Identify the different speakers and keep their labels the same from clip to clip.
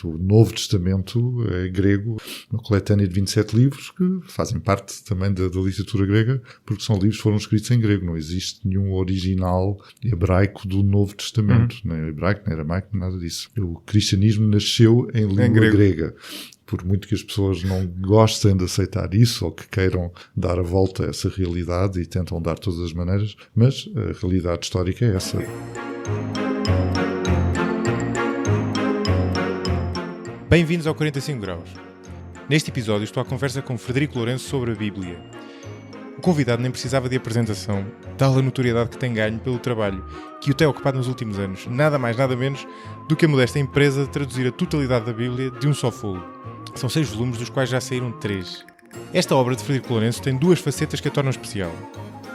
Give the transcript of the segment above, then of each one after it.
Speaker 1: O Novo Testamento é grego, uma coletânea de 27 livros que fazem parte também da literatura grega, porque são livros que foram escritos em grego. Não existe nenhum original hebraico do Novo Testamento, nem hebraico, nem aramaico, nada disso. O cristianismo nasceu em língua grega. Por muito que as pessoas não gostem de aceitar isso ou que queiram dar a volta a essa realidade e tentam dar todas as maneiras, mas a realidade histórica é essa.
Speaker 2: Bem-vindos ao 45 Graus. Neste episódio estou à conversa com Frederico Lourenço sobre a Bíblia. O convidado nem precisava de apresentação, tal a notoriedade que tem ganho pelo trabalho que o tem ocupado nos últimos anos, nada mais nada menos do que a modesta empresa de traduzir a totalidade da Bíblia de um só fôlego. São 6 volumes, dos quais já saíram 3. Esta obra de Frederico Lourenço tem 2 facetas que a tornam especial.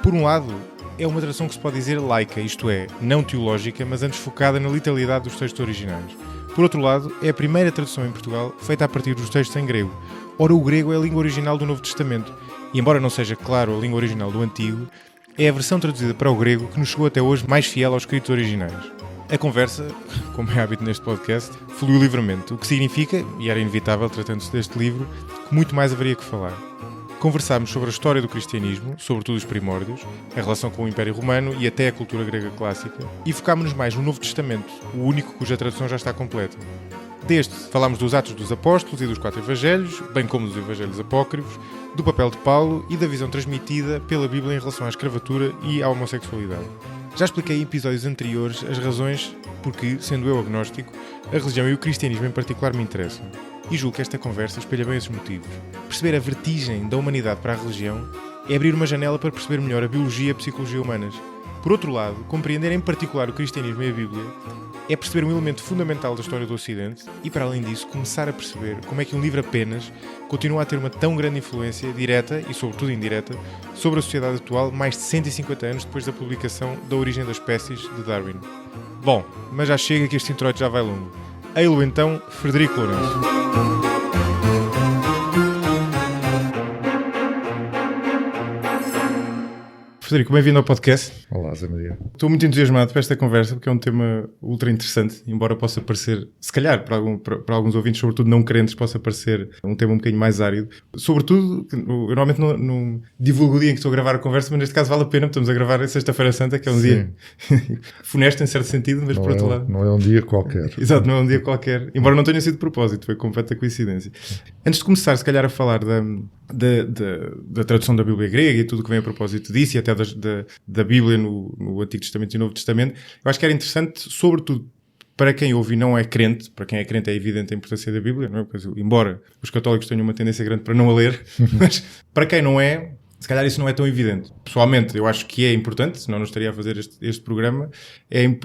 Speaker 2: Por um lado, é uma tradução que se pode dizer laica, isto é, não teológica, mas antes focada na literalidade dos textos originais. Por outro lado, é a primeira tradução em Portugal feita a partir dos textos em grego. Ora, o grego é a língua original do Novo Testamento, e embora não seja, claro, a língua original do Antigo, é a versão traduzida para o grego que nos chegou até hoje mais fiel aos escritos originais. A conversa, como é hábito neste podcast, fluiu livremente, o que significa, e era inevitável tratando-se deste livro, que muito mais haveria que falar. Conversámos sobre a história do cristianismo, sobretudo os primórdios, a relação com o Império Romano e até a cultura grega clássica, e focámos-nos mais no Novo Testamento, o único cuja tradução já está completa. Deste, falámos dos Atos dos Apóstolos e dos 4 Evangelhos, bem como dos Evangelhos Apócrifos, do papel de Paulo e da visão transmitida pela Bíblia em relação à escravatura e à homossexualidade. Já expliquei em episódios anteriores as razões porque, sendo eu agnóstico, a religião e o cristianismo em particular me interessam. E julgo que esta conversa espelha bem esses motivos. Perceber a vertigem da humanidade para a religião é abrir uma janela para perceber melhor a biologia e a psicologia humanas. Por outro lado, compreender em particular o cristianismo e a Bíblia é perceber um elemento fundamental da história do Ocidente e, para além disso, começar a perceber como é que um livro apenas continua a ter uma tão grande influência direta e, sobretudo, indireta sobre a sociedade atual mais de 150 anos depois da publicação da Origem das Espécies de Darwin. Bom, mas já chega que este introito já vai longo. Ei-lo então, Frederico Lourenço. Frederico, bem-vindo ao podcast.
Speaker 1: Olá, Zé Maria.
Speaker 2: Estou muito entusiasmado para esta conversa porque é um tema ultra interessante, embora possa parecer, se calhar, para alguns ouvintes, sobretudo não crentes, possa parecer um tema um bocadinho mais árido. Sobretudo, eu normalmente não divulgo o dia em que estou a gravar a conversa, mas neste caso vale a pena, estamos a gravar em Sexta-feira Santa, que é um dia funesto em certo sentido, mas por outro lado...
Speaker 1: Não é um dia qualquer.
Speaker 2: Exato, não é um dia qualquer, embora não tenha sido de propósito, foi completa coincidência. Antes de começar, se calhar, a falar da tradução da Bíblia grega e tudo o que vem a propósito disso, e até da Bíblia no Antigo Testamento e Novo Testamento, eu acho que era interessante, sobretudo para quem ouve e não é crente. Para quem é crente é evidente a importância da Bíblia, não é? Porque, embora os católicos tenham uma tendência grande para não a ler, mas para quem não é, se calhar isso não é tão evidente. Pessoalmente, eu acho que é importante, senão não estaria a fazer este programa,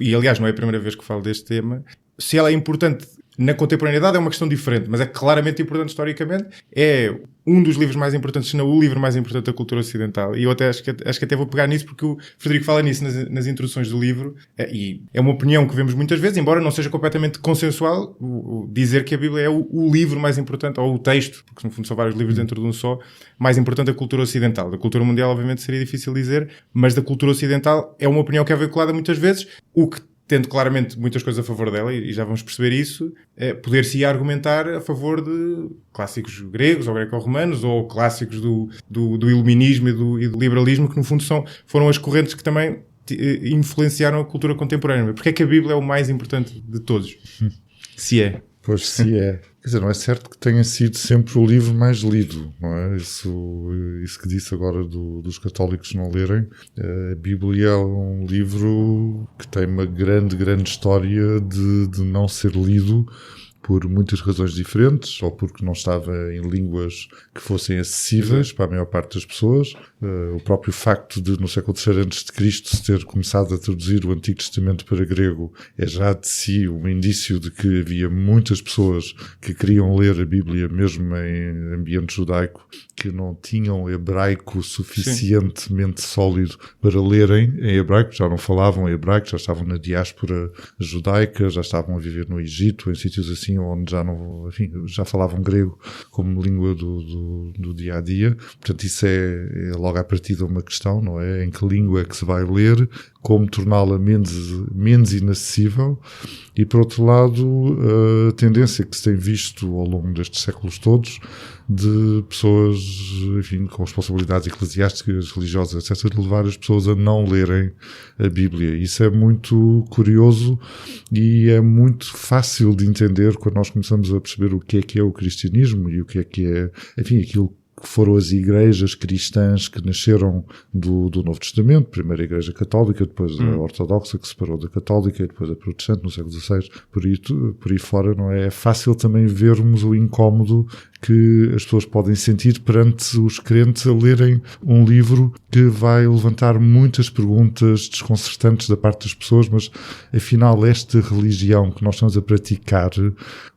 Speaker 2: e aliás não é a primeira vez que falo deste tema. Se ela é importante na contemporaneidade é uma questão diferente, mas é claramente importante historicamente. É um dos livros mais importantes, se não o livro mais importante da cultura ocidental. E eu até acho que até vou pegar nisso, porque o Frederico fala nisso nas introduções do livro. E é uma opinião que vemos muitas vezes, embora não seja completamente consensual, dizer que a Bíblia é o livro mais importante, ou o texto, porque no fundo são vários livros dentro de um só, mais importante da cultura ocidental. Da cultura mundial, obviamente, seria difícil dizer, mas da cultura ocidental é uma opinião que é veiculada muitas vezes, o que, tendo claramente muitas coisas a favor dela, e já vamos perceber isso, poder-se argumentar a favor de clássicos gregos ou greco-romanos, ou clássicos do iluminismo e do liberalismo, que no fundo foram as correntes que também influenciaram a cultura contemporânea. Porque é que a Bíblia é o mais importante de todos? Se é.
Speaker 1: Pois se é. Quer dizer, não é certo que tenha sido sempre o livro mais lido, não é? Isso que disse agora dos católicos não lerem. A Bíblia é um livro que tem uma grande história de não ser lido por muitas razões diferentes, ou porque não estava em línguas que fossem acessíveis para a maior parte das pessoas. O próprio facto de, no século III a.C., se ter começado a traduzir o Antigo Testamento para grego é já de si um indício de que havia muitas pessoas que queriam ler a Bíblia, mesmo em ambiente judaico, que não tinham hebraico suficientemente sólido para lerem em hebraico, já não falavam em hebraico, já estavam na diáspora judaica, já estavam a viver no Egito, em sítios assim onde já falavam grego como língua do dia a dia. Portanto, isso é logo à partida uma questão, não é? Em que língua é que se vai ler, como torná-la menos inacessível. E, por outro lado, a tendência que se tem visto ao longo destes séculos todos de pessoas, enfim, com responsabilidades eclesiásticas, religiosas, etc., de levar as pessoas a não lerem a Bíblia. Isso é muito curioso e é muito fácil de entender quando nós começamos a perceber o que é o cristianismo e o que é, enfim, aquilo que foram as igrejas cristãs que nasceram do Novo Testamento, primeiro a Igreja Católica, depois a Ortodoxa, que se separou da Católica, e depois a Protestante no século XVI, por aí fora, não é? É fácil também vermos o incómodo que as pessoas podem sentir perante os crentes a lerem um livro que vai levantar muitas perguntas desconcertantes da parte das pessoas, mas afinal esta religião que nós estamos a praticar,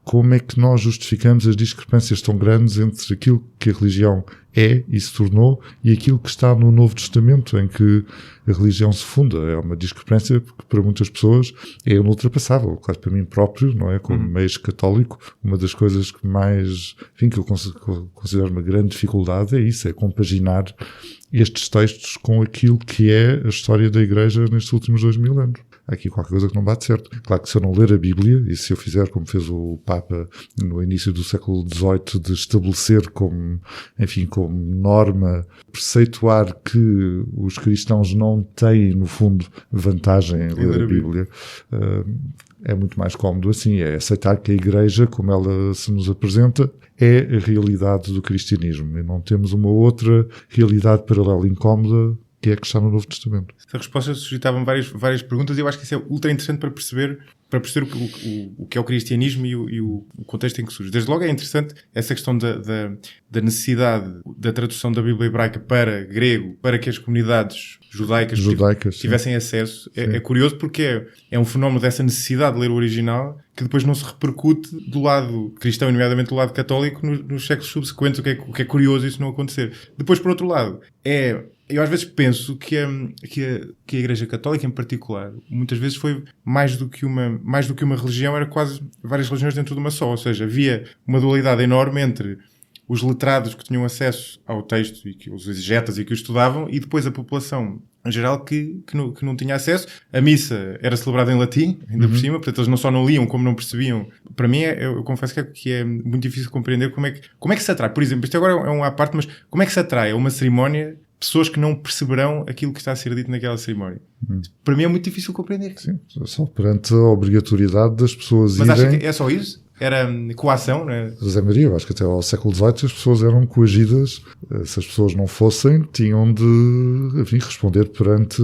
Speaker 1: como é que nós justificamos as discrepâncias tão grandes entre aquilo que a religião é e se tornou e aquilo que está no Novo Testamento, em que a religião se funda? É uma discrepância que para muitas pessoas é inultrapassável. Claro, para mim próprio, não é? Como ex-católico, uma das coisas que mais, enfim, que eu considero uma grande dificuldade é isso, é compaginar estes textos com aquilo que é a história da Igreja nestes últimos 2000 anos. Há aqui qualquer coisa que não bate certo. Claro que se eu não ler a Bíblia, e se eu fizer como fez o Papa no início do século XVIII, de estabelecer como norma, preceituar que os cristãos não têm, no fundo, vantagem em ler a Bíblia, é muito mais cómodo assim, é aceitar que a Igreja, como ela se nos apresenta, é a realidade do cristianismo. E não temos uma outra realidade paralela incómoda que é que está no Novo Testamento.
Speaker 2: Essa resposta suscitava várias perguntas e eu acho que isso é ultra interessante para perceber o que é o cristianismo e o contexto em que surge. Desde logo é interessante essa questão da necessidade da tradução da Bíblia hebraica para grego, para que as comunidades judaicas tivessem acesso. É curioso porque é um fenómeno dessa necessidade de ler o original que depois não se repercute do lado cristão, e nomeadamente do lado católico, nos séculos subsequentes, o que é curioso isso não acontecer. Depois, por outro lado, eu às vezes penso que a Igreja Católica, em particular, muitas vezes foi mais do que uma religião, era quase várias religiões dentro de uma só. Ou seja, havia uma dualidade enorme entre os letrados que tinham acesso ao texto e que os exegetas e que o estudavam, e depois a população em geral que não tinha acesso. A missa era celebrada em latim, ainda por cima, portanto eles não só não liam como não percebiam. Para mim, eu confesso que é muito difícil compreender como é que se atrai. Por exemplo, isto agora é um à parte, mas como é que se atrai a uma cerimónia pessoas que não perceberão aquilo que está a ser dito naquela cerimónia? Para mim é muito difícil compreender.
Speaker 1: Sim, só perante a obrigatoriedade das pessoas
Speaker 2: Mas
Speaker 1: irem...
Speaker 2: acha que é só isso? Era coação, não é?
Speaker 1: José Maria, eu acho que até ao século XVIII as pessoas eram coagidas. Se as pessoas não fossem, tinham de, enfim, responder perante,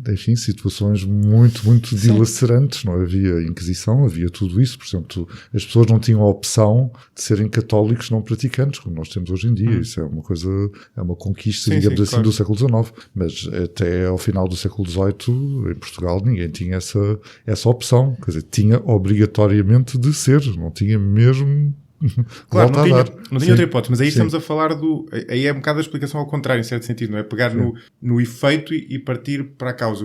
Speaker 1: enfim, situações muito, muito dilacerantes. Não havia Inquisição, havia tudo isso. Portanto, as pessoas não tinham a opção de serem católicos não praticantes, como nós temos hoje em dia. Isso é uma coisa, é uma conquista, digamos assim, claro, do século XIX. Mas até ao final do século XVIII, em Portugal, ninguém tinha essa opção. Quer dizer, tinha obrigatoriamente de ser. Não tinha mesmo...
Speaker 2: Claro, não tinha outra hipótese, mas aí estamos a falar aí é um bocado a explicação ao contrário, em certo sentido, não é? Pegar no efeito e partir para a causa.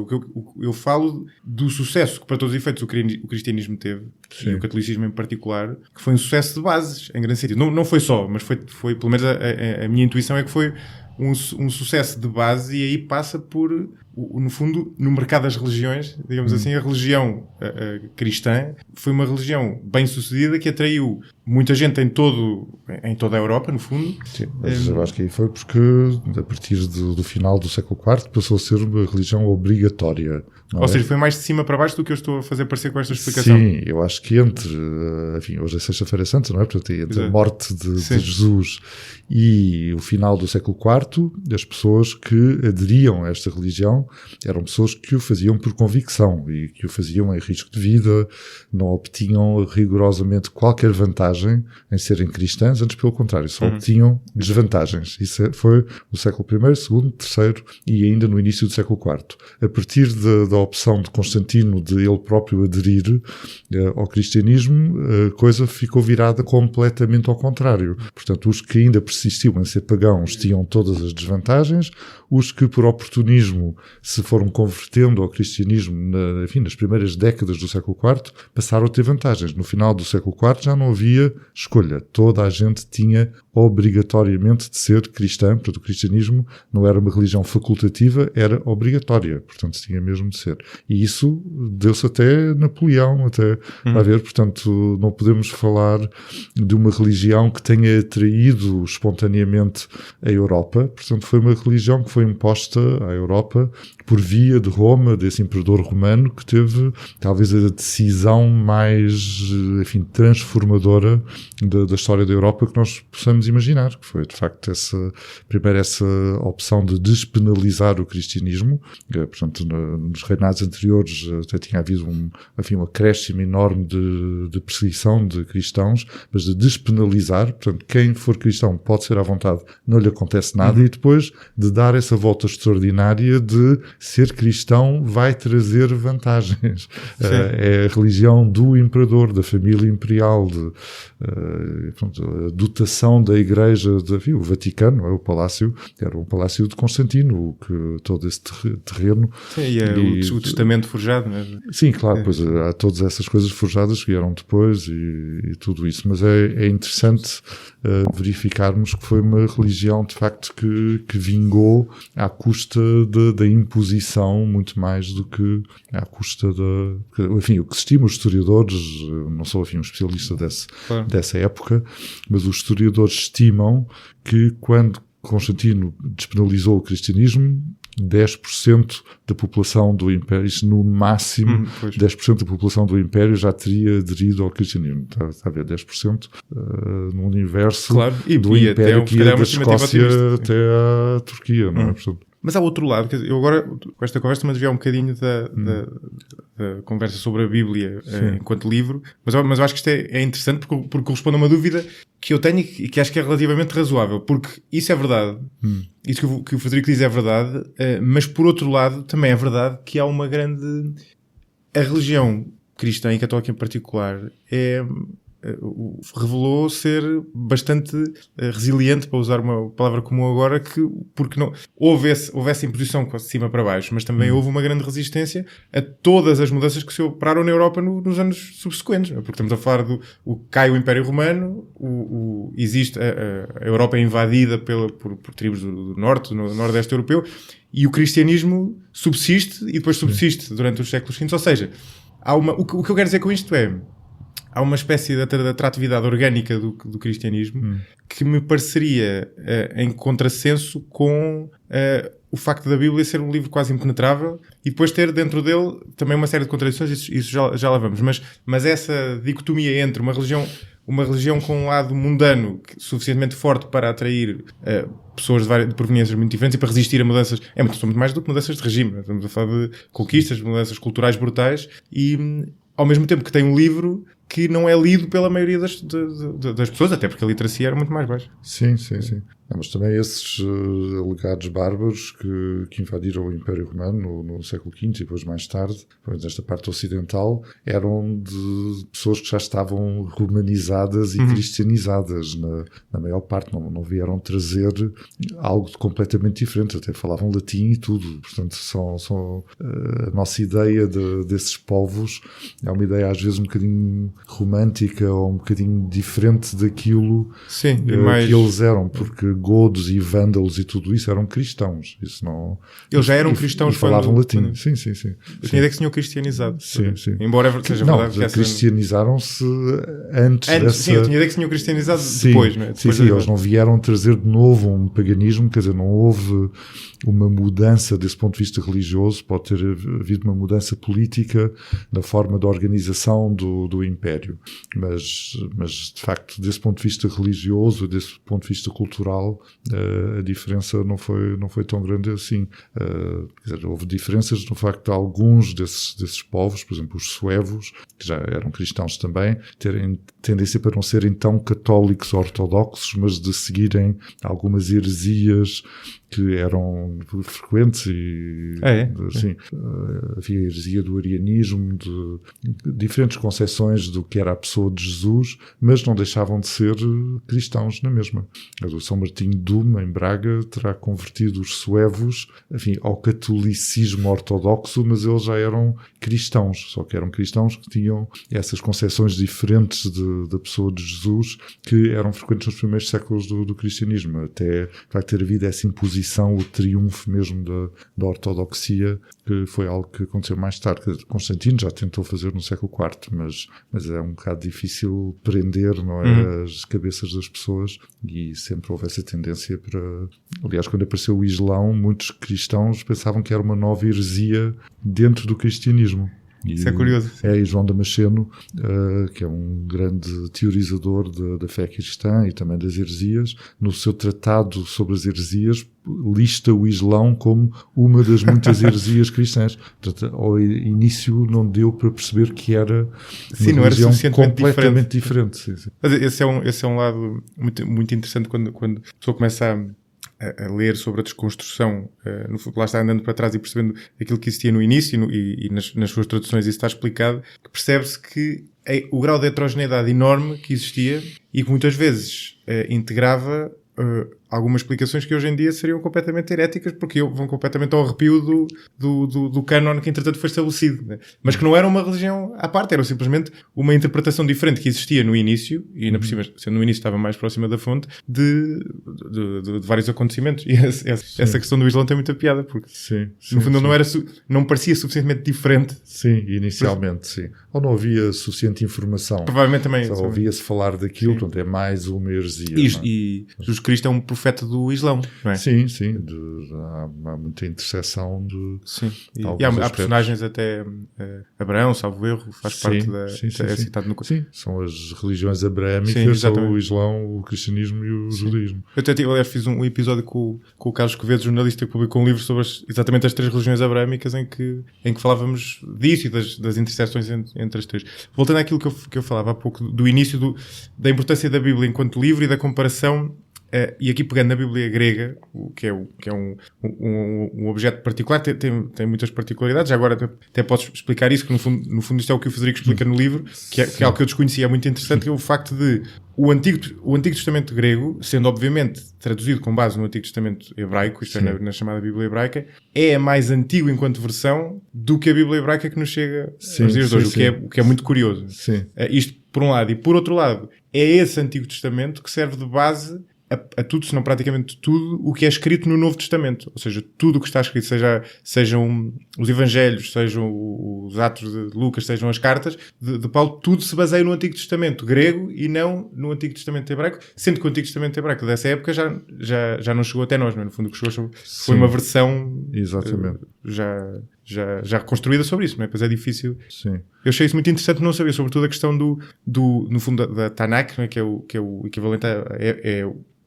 Speaker 2: Eu falo do sucesso que, para todos os efeitos, o cristianismo teve, e o catolicismo em particular, que foi um sucesso de bases, em grande sentido. Não foi só, mas foi pelo menos a minha intuição é que foi um sucesso de base, e aí passa por, no fundo, no mercado das religiões, digamos assim, a religião cristã foi uma religião bem sucedida que atraiu muita gente em toda a Europa, no fundo.
Speaker 1: Sim, mas eu acho que aí foi porque a partir do final do século IV passou a ser uma religião obrigatória.
Speaker 2: Ou seja, foi mais de cima para baixo do que eu estou a fazer parecer com esta explicação.
Speaker 1: Sim, eu acho que enfim, hoje é Sexta-feira Santa, não é? Portanto, entre a morte de Jesus e o final do século IV, as pessoas que aderiam a esta religião eram pessoas que o faziam por convicção e que o faziam em risco de vida, não obtinham rigorosamente qualquer vantagem em serem cristãs, antes pelo contrário, só obtinham desvantagens. Isso foi no século I, II, III e ainda no início do século IV. A partir da da opção de Constantino de ele próprio aderir ao cristianismo, a coisa ficou virada completamente ao contrário. Portanto, os que ainda persistiam em ser pagãos tinham todas as desvantagens, os que por oportunismo se foram convertendo ao cristianismo nas primeiras décadas do século IV passaram a ter vantagens. No final do século IV já não havia escolha. Toda a gente tinha obrigatoriamente de ser cristã. Portanto, o cristianismo não era uma religião facultativa, era obrigatória. Portanto, tinha mesmo de ser. E isso deu-se até Napoleão, até a ver. Portanto, não podemos falar de uma religião que tenha atraído espontaneamente a Europa. Portanto, foi uma religião que foi imposta à Europa por via de Roma, desse imperador romano, que teve talvez a decisão mais, enfim, transformadora da história da Europa que nós possamos imaginar, que foi de facto essa opção de despenalizar o cristianismo. Portanto, nos reinados anteriores até tinha havido um acréscimo enorme de perseguição de cristãos, mas de despenalizar, portanto, quem for cristão pode ser à vontade, não lhe acontece nada, e depois de dar essa volta extraordinária de ser cristão vai trazer vantagens. É a religião do imperador, da família imperial, a dotação da igreja, o Vaticano, o palácio, era um palácio de Constantino, todo esse terreno.
Speaker 2: Sim, e o testamento forjado, não é?
Speaker 1: Sim, claro, pois há todas essas coisas forjadas que vieram depois e tudo isso, mas é interessante verificarmos que foi uma religião de facto que vingou à custa da imposição muito mais do que à custa enfim, o que estimam os historiadores, não sou um especialista dessa época, mas os historiadores estimam que quando Constantino despenalizou o cristianismo, 10% da população do Império, isto no máximo, 10% da população do Império já teria aderido ao cristianismo. Está a ver, 10% no universo do Império que ia da Escócia até à Turquia, não é? Portanto,
Speaker 2: mas há outro lado, quer dizer, eu agora, com esta conversa, me desviar um bocadinho da conversa sobre a Bíblia enquanto livro, mas eu acho que isto é interessante porque corresponde a uma dúvida que eu tenho e que acho que é relativamente razoável, porque isso é verdade, isso que o Frederico diz é verdade, mas por outro lado também é verdade que há uma grande... A religião cristã e católica em particular revelou ser bastante resiliente, para usar uma palavra comum agora, porque não houve essa imposição de cima para baixo, mas também houve uma grande resistência a todas as mudanças que se operaram na Europa nos anos subsequentes, porque estamos a falar cai o Império Romano, existe a Europa é invadida por tribos do norte, do nordeste europeu, e o cristianismo subsiste e depois subsiste durante os séculos seguintes. Ou seja, o que eu quero dizer com isto há uma espécie de atratividade orgânica do cristianismo que me pareceria em contrassenso com o facto da Bíblia ser um livro quase impenetrável e depois ter dentro dele também uma série de contradições, isso já lá vamos. Mas essa dicotomia entre uma religião com um lado mundano suficientemente forte para atrair pessoas de proveniências muito diferentes e para resistir a mudanças, são muito mais do que mudanças de regime, né? Estamos a falar de conquistas, mudanças culturais brutais e ao mesmo tempo que tem um livro que não é lido pela maioria das pessoas, até porque a literacia era muito mais baixa.
Speaker 1: Sim. Mas também esses legados bárbaros que invadiram o Império Romano no século V e depois mais tarde, nesta parte ocidental, eram de pessoas que já estavam romanizadas e cristianizadas. Na maior parte não vieram trazer algo de completamente diferente, até falavam latim e tudo. Portanto, a nossa ideia desses povos é uma ideia às vezes um bocadinho romântica ou um bocadinho diferente daquilo que eles eram, porque godos e vândalos e tudo isso eram cristãos. Isso não...
Speaker 2: Eles já eram cristãos
Speaker 1: e falavam latim. Sim.
Speaker 2: Eu tinha ideia que se tinham cristianizado.
Speaker 1: Sim.
Speaker 2: Embora seja verdade que
Speaker 1: cristianizaram-se antes dessa...
Speaker 2: Sim, eu tinha ideia que se tinham cristianizado depois, não é?
Speaker 1: Sim, eles não vieram trazer de novo um paganismo, quer dizer, não houve uma mudança desse ponto de vista religioso, pode ter havido uma mudança política na forma da organização do Império, mas de facto desse ponto de vista religioso, desse ponto de vista cultural, a diferença não foi tão grande assim. Quer dizer, houve diferenças no facto de alguns desses povos, por exemplo os suevos, que já eram cristãos também, terem tendência para não serem tão católicos ortodoxos, mas de seguirem algumas heresias que eram frequentes e assim, havia a heresia do arianismo, de diferentes concepções do que era a pessoa de Jesus, mas não deixavam de ser cristãos na mesma. O São Martinho de Duma, em Braga, terá convertido os suevos, enfim, ao catolicismo ortodoxo, mas eles já eram cristãos, só que eram cristãos que tinham essas concepções diferentes da pessoa de Jesus, que eram frequentes nos primeiros séculos do cristianismo, até vai ter havido essa imposição, o triunfo mesmo da ortodoxia, que foi algo que aconteceu mais tarde. Constantino já tentou fazer no século IV, mas é um bocado difícil prender, não é, as cabeças das pessoas, e sempre houve essa tendência para... Aliás, quando apareceu o Islão, muitos cristãos pensavam que era uma nova heresia dentro do cristianismo.
Speaker 2: Isso é curioso.
Speaker 1: E João Damasceno, que é um grande teorizador da fé cristã e também das heresias, no seu tratado sobre as heresias, lista o Islão como uma das muitas heresias cristãs. Portanto, ao início não deu para perceber que era uma religião completamente diferente. Sim.
Speaker 2: Mas esse é um lado muito, muito interessante quando a pessoa começa a ler sobre a desconstrução, lá está andando para trás e percebendo aquilo que existia no início e nas suas traduções isso está explicado, que percebe-se que o grau de heterogeneidade enorme que existia e que muitas vezes integrava algumas explicações que hoje em dia seriam completamente heréticas, porque vão completamente ao arrepio do canon que entretanto foi estabelecido, né? Mas que não era uma religião à parte, era simplesmente uma interpretação diferente que existia no início, e ainda por cima, sendo no início estava mais próxima da fonte, de vários acontecimentos. E essa questão do Islão tem muita piada, porque no fundo não parecia suficientemente diferente.
Speaker 1: Sim, inicialmente, sim. Ou não havia suficiente informação.
Speaker 2: Provavelmente também.
Speaker 1: Só ouvia-se falar daquilo, portanto é mais uma heresia.
Speaker 2: E Jesus Cristo é um profeta do Islão, não é?
Speaker 1: Sim. Há muita interseção de...
Speaker 2: Sim. E há personagens até... Abraão, salvo erro, faz parte da... É citado no...
Speaker 1: Sim, são as religiões abraâmicas, o Islão, o cristianismo e o judaísmo.
Speaker 2: Eu até, aliás, fiz um episódio com o Carlos Quevedo, jornalista, que publicou um livro sobre exatamente as 3 religiões abraâmicas em que falávamos disso e das interseções entre as 3. Voltando àquilo que eu falava há pouco, do início da importância da Bíblia enquanto livro e da comparação. E aqui pegando na Bíblia grega, que é um objeto particular, tem muitas particularidades. Já agora até posso explicar isso, que no fundo isto é o que o Frederico explica no livro, que é algo que eu desconhecia, é muito interessante, que é o facto de o Antigo Testamento grego, sendo obviamente traduzido com base no Antigo Testamento hebraico, isto é na chamada Bíblia hebraica, é mais antigo enquanto versão do que a Bíblia hebraica que nos chega aos dias de hoje, o que é muito curioso. Isto por um lado. E por outro lado, é esse Antigo Testamento que serve de base a tudo, se não praticamente tudo, o que é escrito no Novo Testamento. Ou seja, tudo o que está escrito, sejam os Evangelhos, sejam os Atos de Lucas, sejam as cartas de Paulo, tudo se baseia no Antigo Testamento grego e não no Antigo Testamento hebraico, sendo que o Antigo Testamento hebraico dessa época já não chegou até nós, não é? No fundo o que chegou foi uma versão já reconstruída sobre isso, não é? Pois é difícil.
Speaker 1: Sim.
Speaker 2: Eu achei isso muito interessante não saber, sobretudo a questão no fundo da Tanakh, não é? que é o equivalente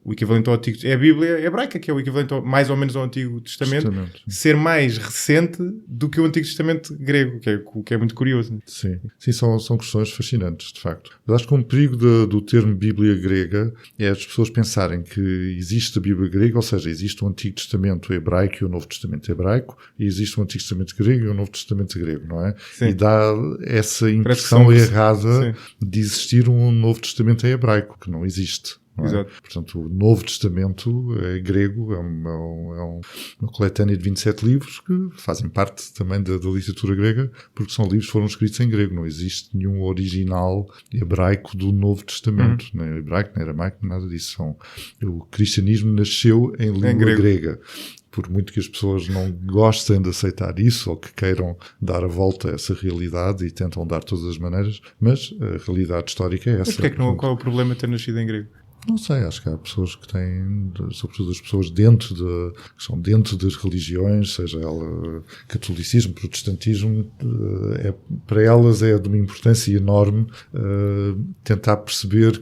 Speaker 2: o equivalente ao Antigo... É a Bíblia hebraica, que é o equivalente mais ou menos ao Antigo Testamento. Ser mais recente do que o Antigo Testamento grego, que é muito curioso. Né?
Speaker 1: Sim, são questões fascinantes, de facto. Mas acho que um perigo do termo Bíblia grega é as pessoas pensarem que existe a Bíblia grega, ou seja, existe o Antigo Testamento hebraico e o Novo Testamento hebraico, e existe o Antigo Testamento grego e o Novo Testamento grego, não é? Sim. E dá essa impressão errada de existir um Novo Testamento em hebraico, que não existe.
Speaker 2: Exato.
Speaker 1: Portanto, o Novo Testamento é grego, é uma coletânea de 27 livros que fazem parte também da literatura grega, porque são livros que foram escritos em grego. Não existe nenhum original hebraico do Novo Testamento, nem hebraico, nem aramaico, nada disso. O cristianismo nasceu em língua grega. Por muito que as pessoas não gostem de aceitar isso ou que queiram dar a volta a essa realidade e tentam dar de todas as maneiras, mas a realidade histórica é essa.
Speaker 2: Mas qual é o problema de ter nascido em grego?
Speaker 1: Não sei, acho que há pessoas que têm, sobretudo as pessoas que são dentro das religiões, seja ela catolicismo, protestantismo, para elas é de uma importância enorme tentar perceber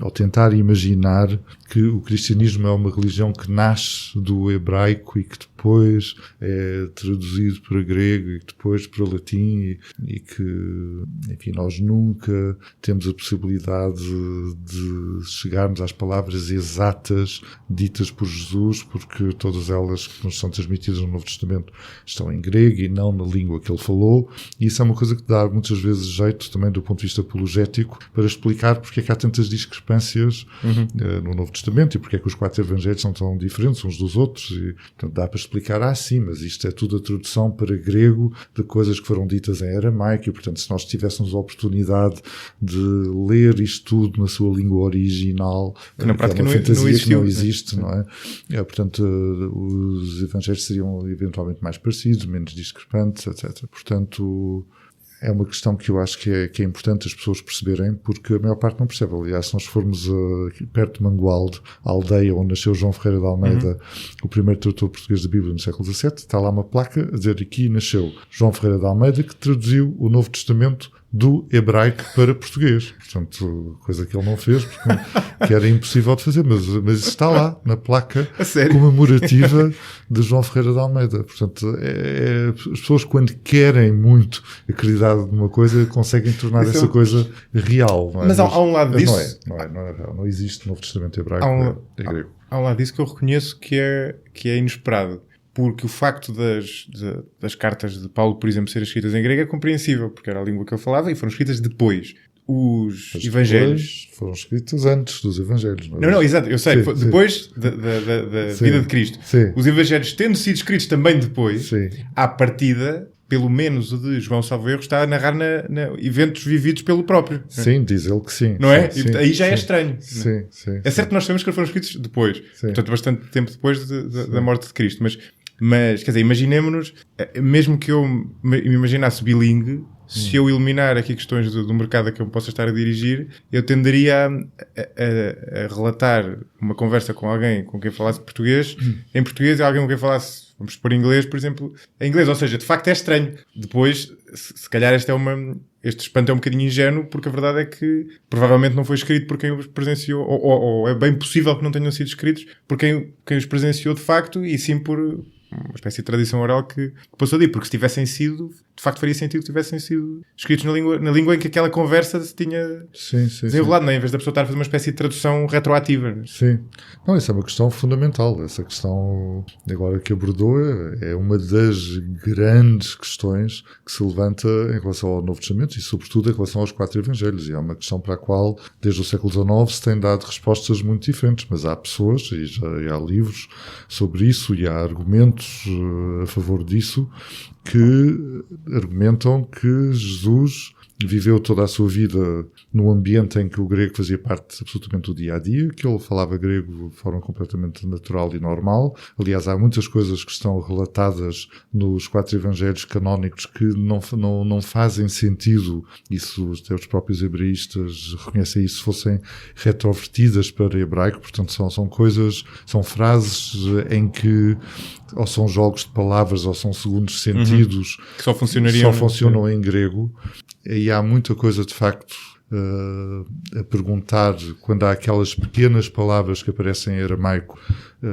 Speaker 1: ou tentar imaginar que o cristianismo é uma religião que nasce do hebraico e que depois é traduzido para grego e depois para latim e que, enfim, nós nunca temos a possibilidade de chegarmos às palavras exatas ditas por Jesus, porque todas elas que nos são transmitidas no Novo Testamento estão em grego e não na língua que ele falou, e isso é uma coisa que dá muitas vezes jeito também do ponto de vista apologético para explicar porque é que há tantas discrepâncias no Novo Testamento e porque é que os 4 evangelhos são tão diferentes uns dos outros, e portanto dá para explicar, sim, mas isto é tudo a tradução para grego de coisas que foram ditas em aramaico, e portanto se nós tivéssemos a oportunidade de ler isto tudo na sua língua original,
Speaker 2: que na prática
Speaker 1: é uma fantasia
Speaker 2: não existiu,
Speaker 1: que não existe, não é? Portanto, os evangelhos seriam eventualmente mais parecidos, menos discrepantes, etc. Portanto, é uma questão que eu acho que é importante as pessoas perceberem, porque a maior parte não percebe. Aliás, se nós formos perto de Mangualde, a aldeia onde nasceu João Ferreira de Almeida, o primeiro tradutor português da Bíblia no século XVII, está lá uma placa a dizer: aqui nasceu João Ferreira de Almeida, que traduziu o Novo Testamento do hebraico para português. Portanto, coisa que ele não fez, porque que era impossível de fazer, mas isso está lá, na placa comemorativa de João Ferreira de Almeida. Portanto, as pessoas, quando querem muito acreditar numa coisa, conseguem tornar essa coisa real. Não é?
Speaker 2: Mas há um lado disso...
Speaker 1: Não é real. Não existe Novo Testamento hebraico, é grego.
Speaker 2: Há um lado disso que eu reconheço que é inesperado. Porque o facto das cartas de Paulo, por exemplo, serem escritas em grego é compreensível, porque era a língua que ele falava, e foram escritas depois. Os evangelhos...
Speaker 1: Foram escritos antes dos evangelhos.
Speaker 2: Não, exato, eu sei. Depois da vida de Cristo.
Speaker 1: Sim.
Speaker 2: Os evangelhos, tendo sido escritos também depois,
Speaker 1: sim,
Speaker 2: à partida, pelo menos o de João Salvo Erro, está a narrar na eventos vividos pelo próprio.
Speaker 1: Sim, diz ele que sim.
Speaker 2: Não é?
Speaker 1: Sim,
Speaker 2: aí já é estranho.
Speaker 1: Sim.
Speaker 2: É certo que nós sabemos que eles foram escritos depois. Portanto, bastante tempo depois da morte de Cristo. Mas, quer dizer, imaginemos-nos, mesmo que eu me imaginasse bilingue, se eu eliminar aqui questões do mercado a que eu possa estar a dirigir, eu tenderia a relatar uma conversa com alguém com quem falasse português, em português, e alguém com quem falasse, vamos supor, inglês, por exemplo, em inglês. Ou seja, de facto é estranho. Depois, se calhar este espanto é um bocadinho ingênuo, porque a verdade é que provavelmente não foi escrito por quem os presenciou, ou é bem possível que não tenham sido escritos por quem os presenciou de facto, e sim por uma espécie de tradição oral que passou daí, porque se tivessem sido, de facto faria sentido que tivessem sido escritos na língua em que aquela conversa se tinha desenrolado, não é? Em vez da pessoa estar a fazer uma espécie de tradução retroativa.
Speaker 1: Sim. Não, isso é uma questão fundamental. Essa questão agora que abordou é uma das grandes questões que se levanta em relação ao Novo Testamento e sobretudo em relação aos 4 evangelhos, e é uma questão para a qual desde o século XIX se tem dado respostas muito diferentes, mas há pessoas e há livros sobre isso e há argumentos a favor disso que argumentam que Jesus viveu toda a sua vida num ambiente em que o grego fazia parte absolutamente do dia-a-dia, que ele falava grego de forma completamente natural e normal. Aliás, há muitas coisas que estão relatadas nos 4 evangelhos canónicos que não fazem sentido, isso até os próprios hebraístas reconhecem isso, se fossem retrovertidas para hebraico. Portanto, são frases em que ou são jogos de palavras ou são segundos sentidos
Speaker 2: que só funcionam
Speaker 1: em grego. E há muita coisa, de facto, a perguntar quando há aquelas pequenas palavras que aparecem em aramaico,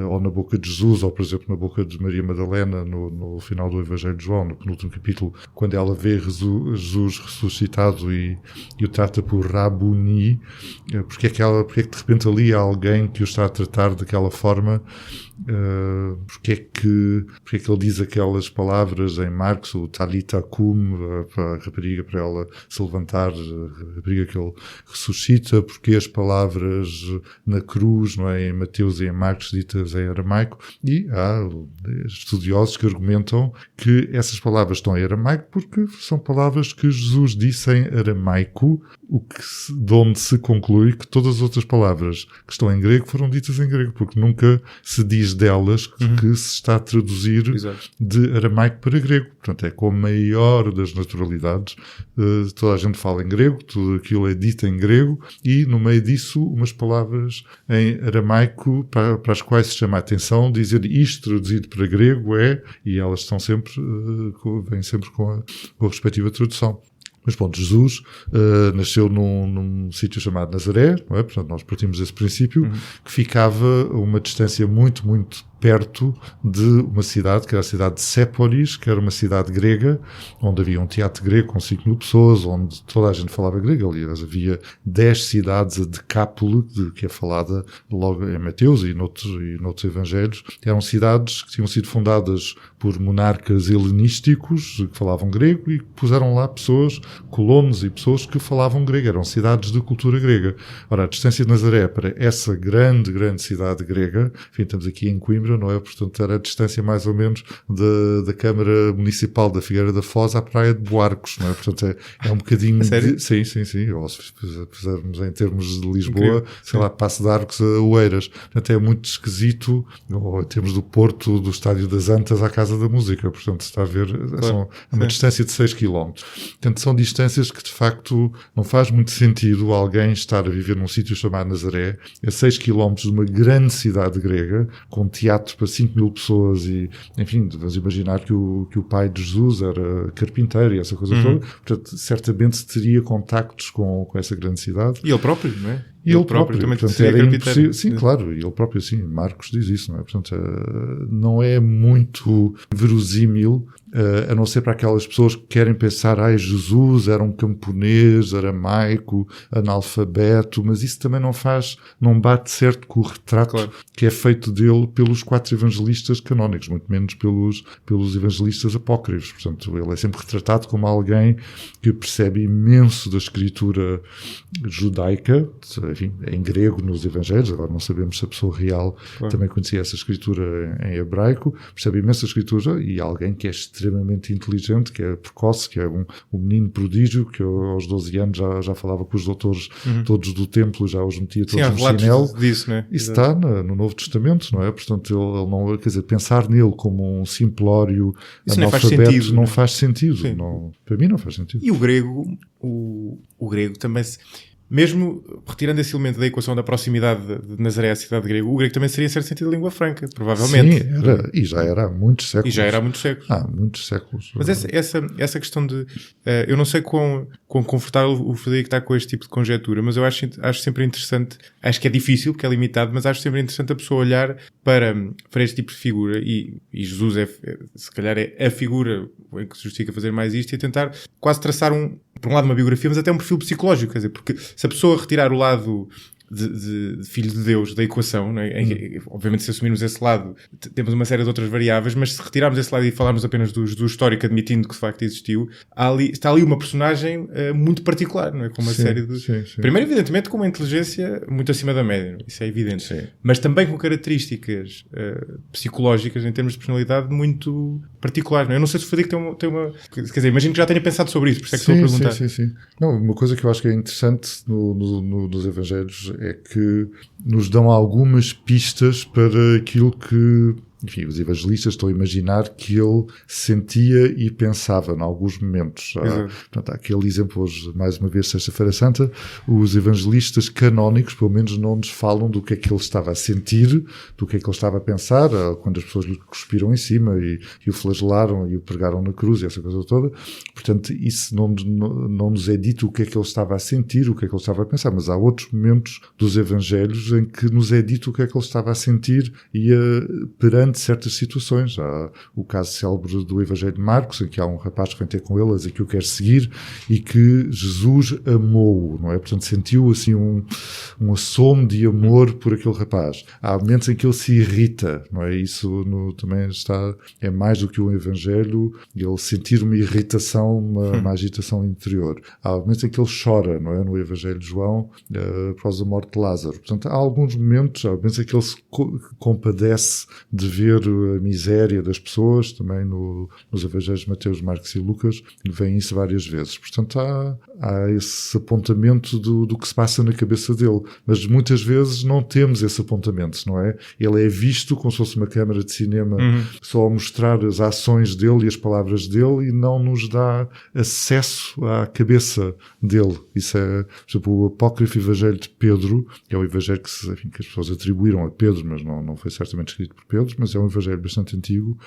Speaker 1: ou na boca de Jesus, ou, por exemplo, na boca de Maria Madalena, no final do Evangelho de João, no penúltimo capítulo, quando ela vê Jesus ressuscitado e o trata por Rabuni, porque é que de repente ali há alguém que o está a tratar daquela forma? Porque é que ele diz aquelas palavras em Marcos, o Talita Kum, para a rapariga, para ela se levantar, a rapariga que ele ressuscita, porque as palavras na cruz, não é, em Mateus e em Marcos ditas em aramaico, e há estudiosos que argumentam que essas palavras estão em aramaico porque são palavras que Jesus disse em aramaico, de onde se conclui que todas as outras palavras que estão em grego foram ditas em grego, porque nunca se diz delas que se está a traduzir de aramaico para grego. Portanto, é com a maior das naturalidades. Toda a gente fala em grego, tudo aquilo é dito em grego, e no meio disso umas palavras em aramaico para as quais se chama a atenção, dizer isto traduzido para grego e elas estão sempre, vêm sempre com a respectiva tradução. Mas, pronto, Jesus nasceu num sítio chamado Nazaré, não é? Portanto, nós partimos desse princípio, que ficava a uma distância muito, muito perto de uma cidade, que era a cidade de Sépolis, que era uma cidade grega, onde havia um teatro grego com 5 mil pessoas, onde toda a gente falava grego. Aliás, havia 10 cidades, a Decápole, que é falada logo em Mateus e noutros evangelhos. Eram cidades que tinham sido fundadas por monarcas helenísticos que falavam grego e que puseram lá pessoas, colonos e pessoas que falavam grego. Eram cidades de cultura grega. Ora, a distância de Nazaré para essa grande cidade grega, enfim, estamos aqui em Coimbra, não é? Portanto, era a distância mais ou menos da Câmara Municipal da Figueira da Foz à Praia de Boarcos, não é? Portanto, é um bocadinho...
Speaker 2: Sério?
Speaker 1: Sim. Ou se fizermos em termos de Lisboa, sei lá, Passo de Arcos a Oeiras. Portanto, é muito esquisito, ou em termos do Porto, do Estádio das Antas à Casa da Música. Portanto, está a ver, é uma distância de 6 km. Portanto, são distâncias que, de facto, não faz muito sentido alguém estar a viver num sítio chamado Nazaré, a 6 km de uma grande cidade grega, com teatro para 5 mil pessoas e, enfim, vamos imaginar que o pai de Jesus era carpinteiro e essa coisa toda. Portanto, certamente teria contactos com essa grande cidade.
Speaker 2: E ele próprio, não é?
Speaker 1: E ele próprio também, portanto, era impossível. Sim,
Speaker 2: né?
Speaker 1: Claro, e ele próprio, sim, Marcos diz isso, não é? Portanto, não é muito verosímil, a não ser para aquelas pessoas que querem pensar, Jesus era um camponês, aramaico, analfabeto, mas isso também não bate certo com o retrato que é feito dele pelos 4 evangelistas canónicos, muito menos pelos evangelistas apócrifos. Portanto, ele é sempre retratado como alguém que percebe imenso da escritura judaica, enfim, em grego nos evangelhos. Agora não sabemos se a pessoa real também conhecia essa escritura em hebraico, percebe imensa escritura, e alguém que é extremamente inteligente, que é precoce, que é um menino prodígio, que aos 12 anos já falava com os doutores todos do templo, já os metia todos no chinelo.
Speaker 2: Disso, né?
Speaker 1: Isso está no Novo Testamento, não é? Portanto, ele não, quer dizer, pensar nele como um simplório analfabeto não faz sentido. Não, para mim não faz sentido.
Speaker 2: E o grego, o grego também mesmo retirando esse elemento da equação da proximidade de Nazaré à cidade grega, o grego também seria, em certo sentido, língua franca, provavelmente.
Speaker 1: Sim, era, e já era há muitos séculos.
Speaker 2: Há muitos séculos. Mas essa questão de... eu não sei quão confortável o Frederico está com este tipo de conjetura, mas eu acho sempre interessante, acho que é difícil, porque é limitado, mas acho sempre interessante a pessoa olhar para este tipo de figura, e Jesus se calhar é a figura em que se justifica fazer mais isto, e tentar quase traçar por um lado uma biografia, mas até um perfil psicológico, quer dizer, porque se a pessoa retirar o lado de filho de Deus da equação, não é? Obviamente, se assumirmos esse lado, temos uma série de outras variáveis, mas se retirarmos esse lado e falarmos apenas do histórico, admitindo que de facto existiu, está ali uma personagem muito particular, não é? Com uma série de...
Speaker 1: Sim.
Speaker 2: Primeiro, evidentemente, com uma inteligência muito acima da média, isso é evidente.
Speaker 1: Sim.
Speaker 2: Mas também com características psicológicas, em termos de personalidade, muito particulares, não é? Eu não sei se o Frederico tem uma... Quer dizer, imagino que já tenha pensado sobre isso, por isso é que estou a perguntar.
Speaker 1: Sim. Não, uma coisa que eu acho que é interessante nos Evangelhos é que nos dão algumas pistas para aquilo que, enfim, os evangelistas estão a imaginar que ele sentia e pensava em alguns momentos. Portanto, há aquele exemplo hoje, mais uma vez, Sexta-feira Santa, os evangelistas canónicos, pelo menos, não nos falam do que é que ele estava a sentir, do que é que ele estava a pensar, quando as pessoas lhe cuspiram em cima e o flagelaram e o pregaram na cruz e essa coisa toda. Portanto, isso não nos é dito o que é que ele estava a sentir, o que é que ele estava a pensar, mas há outros momentos dos evangelhos em que nos é dito o que é que ele estava a sentir e perante certas situações. Há o caso célebre do Evangelho de Marcos, em que há um rapaz que vem ter com ele a dizer que o quer seguir e que Jesus amou-o, não é? Portanto, sentiu assim um assomo de amor por aquele rapaz. Há momentos em que ele se irrita, não é? Isso também é mais do que um Evangelho, ele sentir uma irritação, uma agitação interior. Há momentos em que ele chora, não é? No Evangelho de João, por causa da morte de Lázaro. Portanto, há alguns momentos, há momentos em que ele se compadece de ver a miséria das pessoas, também nos Evangelhos de Mateus, Marcos e Lucas, vem isso várias vezes. Portanto, há esse apontamento do que se passa na cabeça dele, mas muitas vezes não temos esse apontamento, não é? Ele é visto como se fosse uma câmara de cinema só a mostrar as ações dele e as palavras dele e não nos dá acesso à cabeça dele. Isso é, por exemplo, o apócrifo Evangelho de Pedro, que é o Evangelho que as pessoas atribuíram a Pedro, mas não foi certamente escrito por Pedro, mas é um evangelho bastante antigo,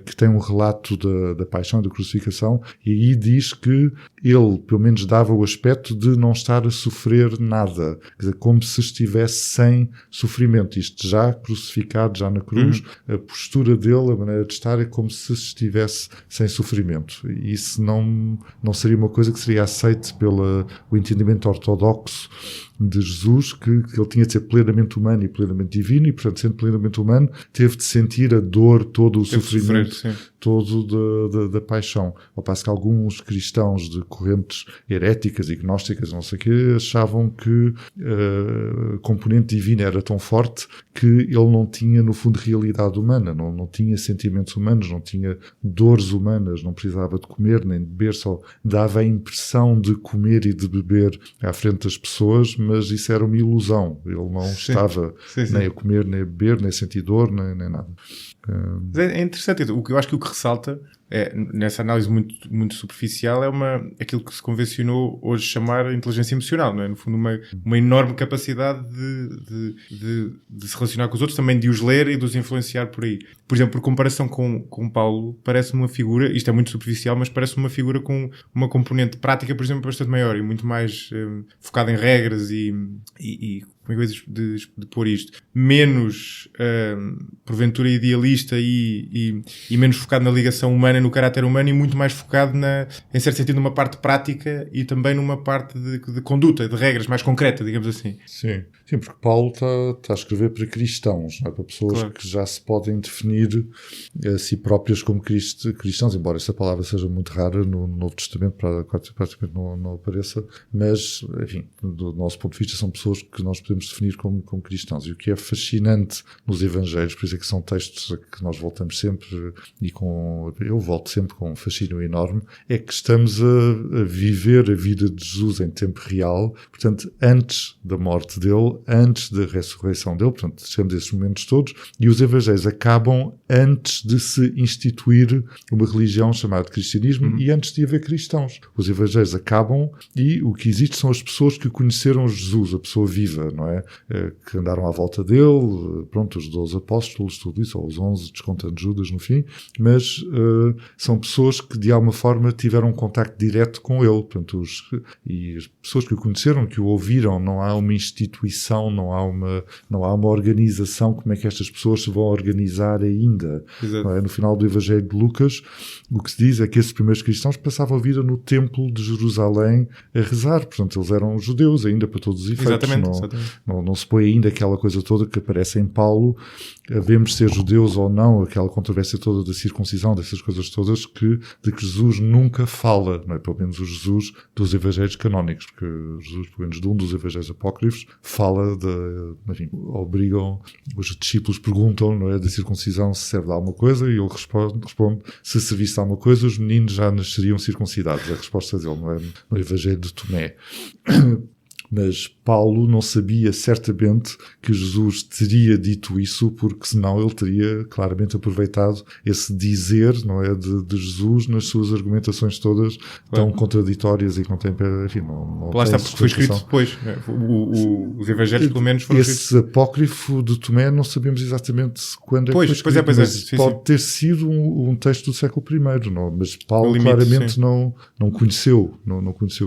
Speaker 1: que tem um relato da paixão e da crucificação, e aí diz que ele, pelo menos, dava o aspecto de não estar a sofrer nada, quer dizer, como se estivesse sem sofrimento. Isto já crucificado, já na cruz, a postura dele, a maneira de estar, é como se estivesse sem sofrimento. E isso não seria uma coisa que seria aceite pelo entendimento ortodoxo de Jesus, que ele tinha de ser plenamente humano e plenamente divino, e, portanto, sendo plenamente humano, teve de sentir a dor, todo o sofrimento, todo da paixão. Ao passo que alguns cristãos de correntes heréticas e gnósticas, não sei o quê, achavam que a componente divina era tão forte que ele não tinha, no fundo, realidade humana, não tinha sentimentos humanos, não tinha dores humanas, não precisava de comer nem de beber, só dava a impressão de comer e de beber à frente das pessoas, mas isso era uma ilusão. Ele não estava nem a comer, nem a beber, nem a sentir dor, nem nada.
Speaker 2: É interessante. O que eu acho que o que ressalta nessa análise muito, muito superficial aquilo que se convencionou hoje chamar inteligência emocional, não é? No fundo, uma enorme capacidade de se relacionar com os outros, também de os ler e de os influenciar por aí. Por exemplo, por comparação com Paulo, parece-me uma figura, isto é muito superficial, mas parece-me uma figura com uma componente prática, por exemplo, bastante maior e muito mais focada em regras e como é que eu de pôr isto? Menos, porventura, idealista e menos focado na ligação humana, no caráter humano, e muito mais focado em certo sentido, numa parte prática e também numa parte de conduta, de regras mais concreta, digamos assim.
Speaker 1: Sim, porque Paulo está a escrever para cristãos, não é? Para pessoas que já se podem definir a si próprias como cristãos, embora essa palavra seja muito rara no Novo Testamento, praticamente não apareça, mas, enfim, do nosso ponto de vista, são pessoas que nós podemos definir como cristãos. E o que é fascinante nos Evangelhos, por isso é que são textos a que nós voltamos sempre, eu volto sempre com um fascínio enorme, é que estamos a viver a vida de Jesus em tempo real, portanto, antes da morte dele, antes da ressurreição dele, portanto, chegamos a esses momentos todos, e os Evangelhos acabam antes de se instituir uma religião chamada cristianismo e antes de haver cristãos. Os Evangelhos acabam e o que existe são as pessoas que conheceram Jesus, a pessoa viva, não é? Que andaram à volta dele, pronto, os 12 apóstolos, tudo isso, ou os 11, descontando Judas no fim, mas são pessoas que de alguma forma tiveram um contacto direto com ele, portanto, e as pessoas que o conheceram, que o ouviram, não há uma instituição, não há uma organização, como é que estas pessoas se vão organizar ainda. Não é? No final do Evangelho de Lucas, o que se diz é que esses primeiros cristãos passavam a vida no templo de Jerusalém a rezar, portanto, eles eram judeus ainda para todos os efeitos.
Speaker 2: Exatamente.
Speaker 1: Não se põe ainda aquela coisa toda que aparece em Paulo, devemos ser judeus ou não, aquela controvérsia toda da circuncisão, dessas coisas todas de que Jesus nunca fala, não é? Pelo menos o Jesus dos evangelhos canónicos, porque Jesus, pelo menos de um dos evangelhos apócrifos, fala enfim, obrigam, os discípulos perguntam, não é, da circuncisão se serve de alguma coisa, e ele responde se servisse de alguma coisa, os meninos já nasceriam circuncidados. A resposta dele, não é? No evangelho de Tomé. Mas Paulo não sabia certamente que Jesus teria dito isso, porque senão ele teria claramente aproveitado esse dizer, não é, de Jesus nas suas argumentações todas tão contraditórias e que não tem, enfim, não
Speaker 2: lá está, porque foi escrito depois. Os evangelhos, pelo menos, foram escritos.
Speaker 1: Esse apócrifo de Tomé não sabemos exatamente quando foi escrito, mas pode ter sido um texto do século I, não, mas Paulo claramente não conheceu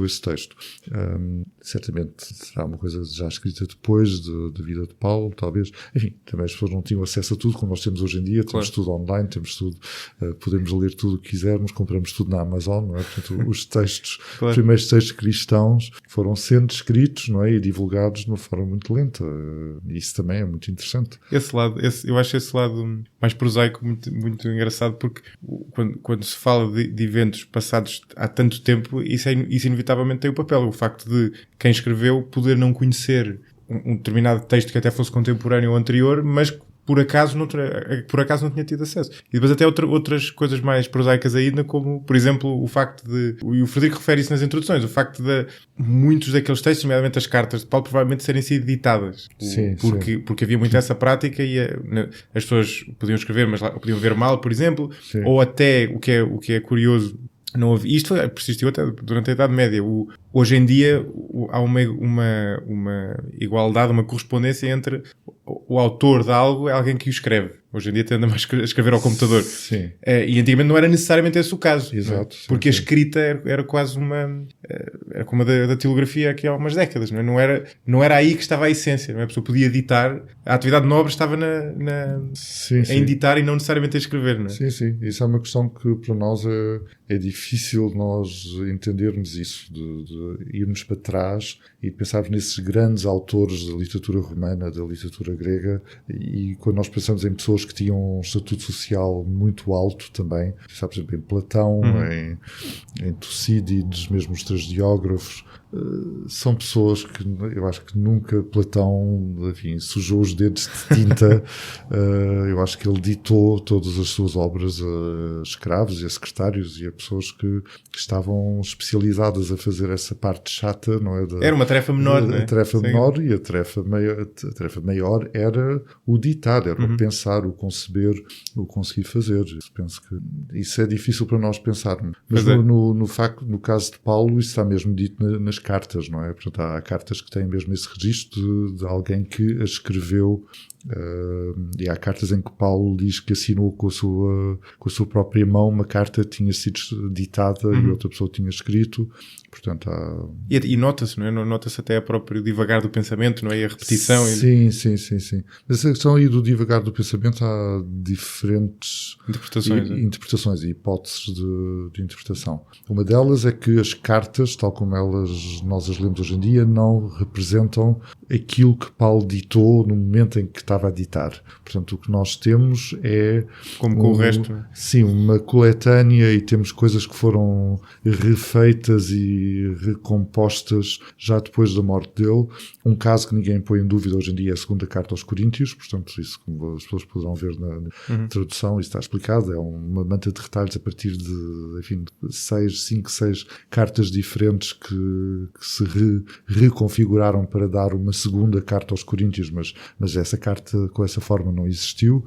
Speaker 1: esse texto. Certamente será uma coisa já escrita depois da vida de Paulo, talvez. Enfim, também as pessoas não tinham acesso a tudo, como nós temos hoje em dia. Temos tudo online, temos tudo, podemos ler tudo o que quisermos, compramos tudo na Amazon, não é? Portanto, os textos, os primeiros textos cristãos foram sendo escritos, não é? E divulgados de uma forma muito lenta. Isso também é muito interessante.
Speaker 2: Eu acho esse lado mais prosaico muito, muito engraçado, porque quando se fala de eventos passados há tanto tempo, isso inevitavelmente tem o papel, o facto de quem escreveu poder não conhecer um determinado texto que até fosse contemporâneo ou anterior, mas por acaso não tinha tido acesso. E depois até outras coisas mais prosaicas ainda, como, por exemplo, o facto e o Frederico refere isso nas introduções, o facto de muitos daqueles textos, nomeadamente as cartas de Paulo, provavelmente serem sido editadas. Porque havia muito essa prática e as pessoas podiam escrever, mas podiam ver mal, por exemplo, ou até, o que é curioso, não havia, isto persistiu até durante a Idade Média, o hoje em dia há uma igualdade, uma correspondência entre o autor de algo é alguém que o escreve. Hoje em dia tende mais a escrever ao computador.
Speaker 1: Sim.
Speaker 2: E antigamente não era necessariamente esse o caso.
Speaker 1: Exato.
Speaker 2: Não é? Porque a escrita era quase era como a da tilografia aqui há algumas décadas. Não é? Não era aí que estava a essência. Não é? A pessoa podia editar. A atividade nobre estava em editar e não necessariamente a escrever. Não é?
Speaker 1: Sim, sim. Isso é uma questão que para nós é difícil nós entendermos isso. De irmos para trás e pensarmos nesses grandes autores da literatura romana, da literatura grega, e quando nós pensamos em pessoas que tinham um estatuto social muito alto também, por exemplo, em Platão, em Tucídides, mesmo os tragediógrafos, são pessoas que eu acho que nunca Platão, enfim, sujou os dedos de tinta. Eu acho que ele ditou todas as suas obras a escravos e a secretários e a pessoas que estavam especializadas a fazer essa parte chata, não é?
Speaker 2: Era uma tarefa menor, não é?
Speaker 1: A tarefa menor, e a tarefa maior era o ditar, era o pensar, o conceber, o conseguir fazer. Eu penso que isso é difícil para nós pensarmos. Mas no caso de Paulo, isso está mesmo dito nas cartas, não é? Portanto, há cartas que têm mesmo esse registro de alguém que as escreveu, e há cartas em que Paulo diz que assinou com a sua própria mão uma carta que tinha sido ditada e outra pessoa tinha escrito. Portanto,
Speaker 2: e nota-se, não é? Nota-se até a próprio divagar do pensamento, não é? E a repetição.
Speaker 1: Sim. Essa questão aí do divagar do pensamento, há diferentes interpretações e hipóteses de interpretação. Uma delas é que as cartas, tal como nós as lemos hoje em dia, não representam aquilo que Paulo ditou no momento em que estava a ditar. Portanto, o que nós temos é...
Speaker 2: Como com o resto.
Speaker 1: Sim, uma coletânea, e temos coisas que foram refeitas e recompostas já depois da morte dele. Um caso que ninguém põe em dúvida hoje em dia é a segunda carta aos Coríntios, portanto, isso, como as pessoas poderão ver na tradução, isso está explicado. É uma manta de retalhos a partir de 5, 6 cartas diferentes que se reconfiguraram para dar uma segunda carta aos Coríntios, mas essa carta com essa forma não existiu.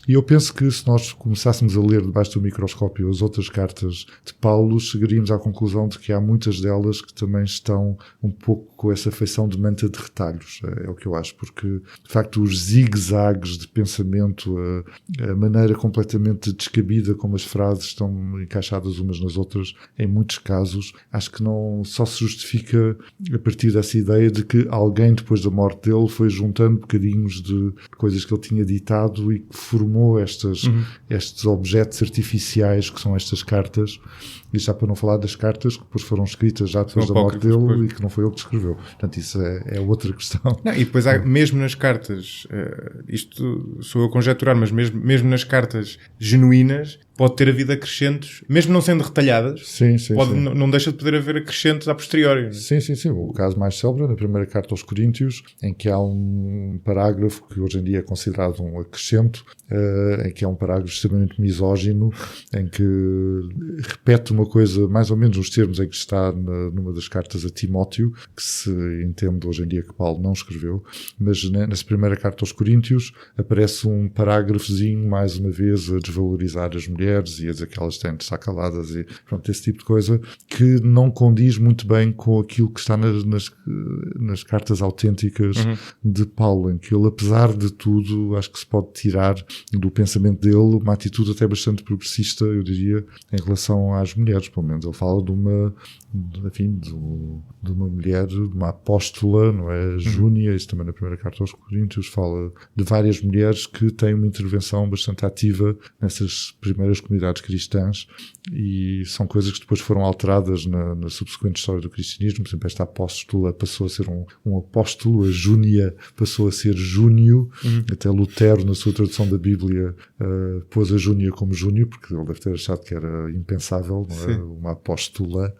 Speaker 1: E eu penso que se nós começássemos a ler debaixo do microscópio as outras cartas de Paulo, chegaríamos à conclusão de que há muitas delas que também estão um pouco com essa feição de manta de retalhos. É o que eu acho, porque de facto os zigue-zagues de pensamento, a maneira completamente descabida como as frases estão encaixadas umas nas outras, em muitos casos, acho que não só se justifica a partir dessa ideia de que alguém depois da morte dele foi juntando bocadinhos de coisas que ele tinha ditado e que formou estes objetos artificiais que são estas cartas. E já para não falar das cartas que depois foram escritas já depois da morte dele e que não foi ele que escreveu. Portanto, isso é outra questão.
Speaker 2: Não, e depois há, mesmo nas cartas, isto sou eu a conjecturar, mas mesmo nas cartas genuínas, pode ter havido acrescentos, mesmo não sendo retalhadas,
Speaker 1: sim.
Speaker 2: Não deixa de poder haver acrescentos a posteriori. Não é?
Speaker 1: Sim. O caso mais célebre é na primeira carta aos Coríntios, em que há um parágrafo que hoje em dia é considerado um acrescento, em que é um parágrafo extremamente misógino, em que repete uma coisa, mais ou menos os termos em que está numa das cartas a Timóteo, que se entende hoje em dia que Paulo não escreveu, mas nessa primeira carta aos Coríntios aparece um parágrafozinho, mais uma vez, a desvalorizar as mulheres e a dizer que elas têm de estar caladas e pronto, esse tipo de coisa que não condiz muito bem com aquilo que está nas cartas autênticas de Paulo, em que ele, apesar de tudo, acho que se pode tirar do pensamento dele uma atitude até bastante progressista, eu diria, em relação às mulheres. Pelo menos ele fala de uma mulher, de uma apóstola, não é? Júnia, isso também na primeira carta aos Coríntios, fala de várias mulheres que têm uma intervenção bastante ativa nessas primeiras comunidades cristãs, e são coisas que depois foram alteradas na subsequente história do cristianismo. Por exemplo, esta apóstola passou a ser um apóstolo, a Júnia passou a ser Júnio, até Lutero, na sua tradução da Bíblia, pôs a Júnia como Júnio, porque ele deve ter achado que era impensável, não é? Uma apóstola.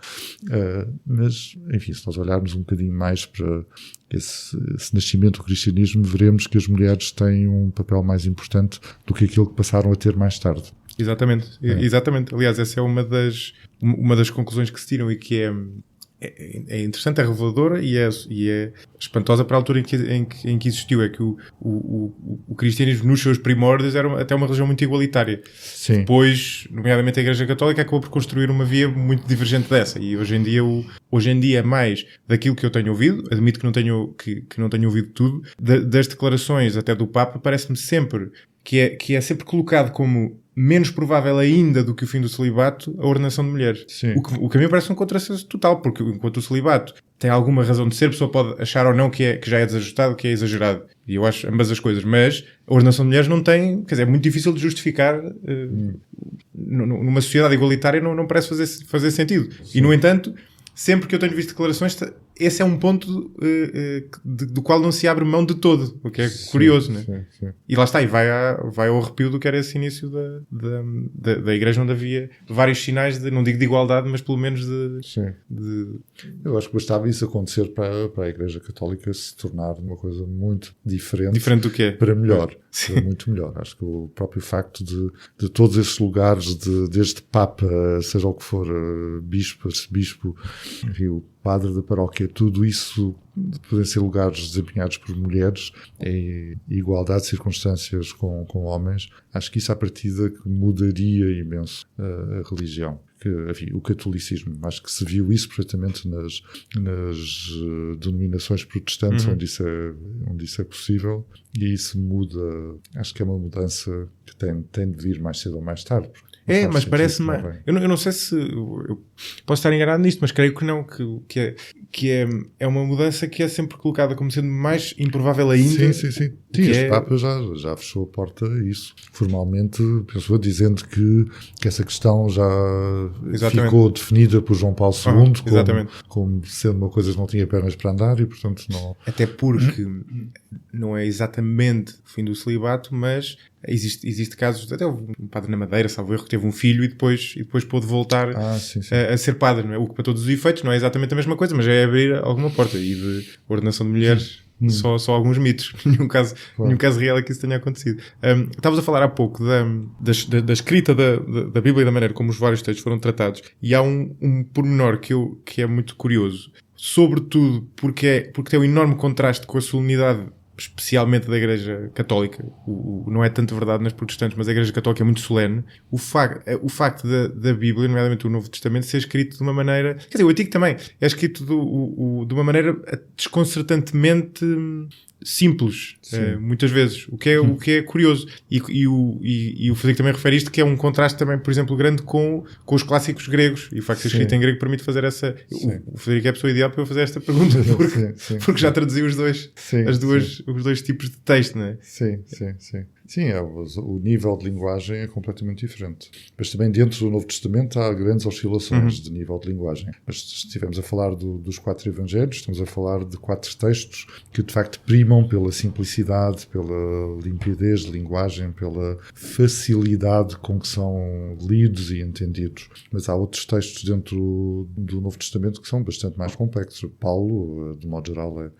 Speaker 1: Mas, enfim, se nós olharmos um bocadinho mais para esse nascimento do cristianismo, veremos que as mulheres têm um papel mais importante do que aquilo que passaram a ter mais tarde.
Speaker 2: Exatamente. Aliás, essa é uma das conclusões que se tiram, e que é é interessante, é reveladora e é espantosa para a altura em que existiu. É que o cristianismo nos seus primórdios era até uma religião muito igualitária.
Speaker 1: Sim.
Speaker 2: Depois, nomeadamente a Igreja Católica, acabou por construir uma via muito divergente dessa. E hoje em dia mais daquilo que eu tenho ouvido, admito que não tenho ouvido tudo, das declarações até do Papa, parece-me sempre que é sempre colocado como menos provável ainda do que o fim do celibato a ordenação de mulheres.
Speaker 1: Sim.
Speaker 2: O que a mim parece um contrassenso total, porque enquanto o celibato tem alguma razão de ser, a pessoa pode achar ou não que já é desajustado, que é exagerado. E eu acho ambas as coisas. Mas a ordenação de mulheres não tem... Quer dizer, é muito difícil de justificar. Numa sociedade igualitária não parece fazer sentido. Sim. E, no entanto, sempre que eu tenho visto declarações, esse é um ponto do qual não se abre mão de todo, o que é curioso, né?
Speaker 1: Sim.
Speaker 2: E lá está, e vai ao arrepio do que era esse início da Igreja, onde havia vários sinais não digo de igualdade, mas pelo menos
Speaker 1: Eu acho que bastava isso acontecer para a Igreja Católica se tornar uma coisa muito diferente.
Speaker 2: Diferente do quê?
Speaker 1: Para melhor. Para muito melhor. Acho que o próprio facto de todos esses lugares, desde Papa, seja o que for, Bispo, Arcebispo, enfim, o padre da paróquia, tudo isso podem ser lugares desempenhados por mulheres em igualdade de circunstâncias com homens. Acho que isso à partida mudaria imenso a religião. Enfim, o catolicismo. Acho que se viu isso perfeitamente nas denominações protestantes, onde isso é possível, e isso muda. Acho que é uma mudança que tem de vir mais cedo ou mais tarde.
Speaker 2: Mas parece-me... Eu não sei se... Eu posso estar enganado nisto, mas creio que não. Que é uma mudança que é sempre colocada como sendo mais improvável ainda.
Speaker 1: Sim. Este Papa já fechou a porta a isso. Formalmente, pensou dizendo que essa questão já ficou definida por João Paulo II como sendo uma coisa que não tinha pernas para andar e, portanto, não...
Speaker 2: Até porque não é exatamente o fim do celibato, mas... Existe casos, até um padre na Madeira, salvo erro, que teve um filho e depois pôde voltar a ser padre, não é? O que para todos os efeitos não é exatamente a mesma coisa, mas é abrir alguma porta. E de ordenação de mulheres, só alguns mitos. Nenhum caso real é que isso tenha acontecido. Estavas a falar há pouco da escrita da Bíblia e da maneira como os vários textos foram tratados, e há um pormenor que é muito curioso, sobretudo porque tem um enorme contraste com a solenidade, especialmente da Igreja Católica. Não é tanto verdade nas protestantes, mas a Igreja Católica é muito solene. O facto da Bíblia, nomeadamente o Novo Testamento, ser escrito de uma maneira... Quer dizer, o Antigo também é escrito de uma maneira desconcertantemente simples, muitas vezes, o que é curioso. E o Frederico também refere isto, que é um contraste também, por exemplo, grande com os clássicos gregos, e o facto de ser escrito em grego permite fazer essa... O Frederico é a pessoa ideal para eu fazer esta pergunta, porque já traduzi os dois tipos de texto, não é? Sim.
Speaker 1: Sim, o nível de linguagem é completamente diferente. Mas também dentro do Novo Testamento há grandes oscilações de nível de linguagem. Mas se estivermos a falar dos 4 evangelhos, estamos a falar de 4 textos que de facto primam pela simplicidade, pela limpidez de linguagem, pela facilidade com que são lidos e entendidos. Mas há outros textos dentro do Novo Testamento que são bastante mais complexos. Paulo, de modo geral,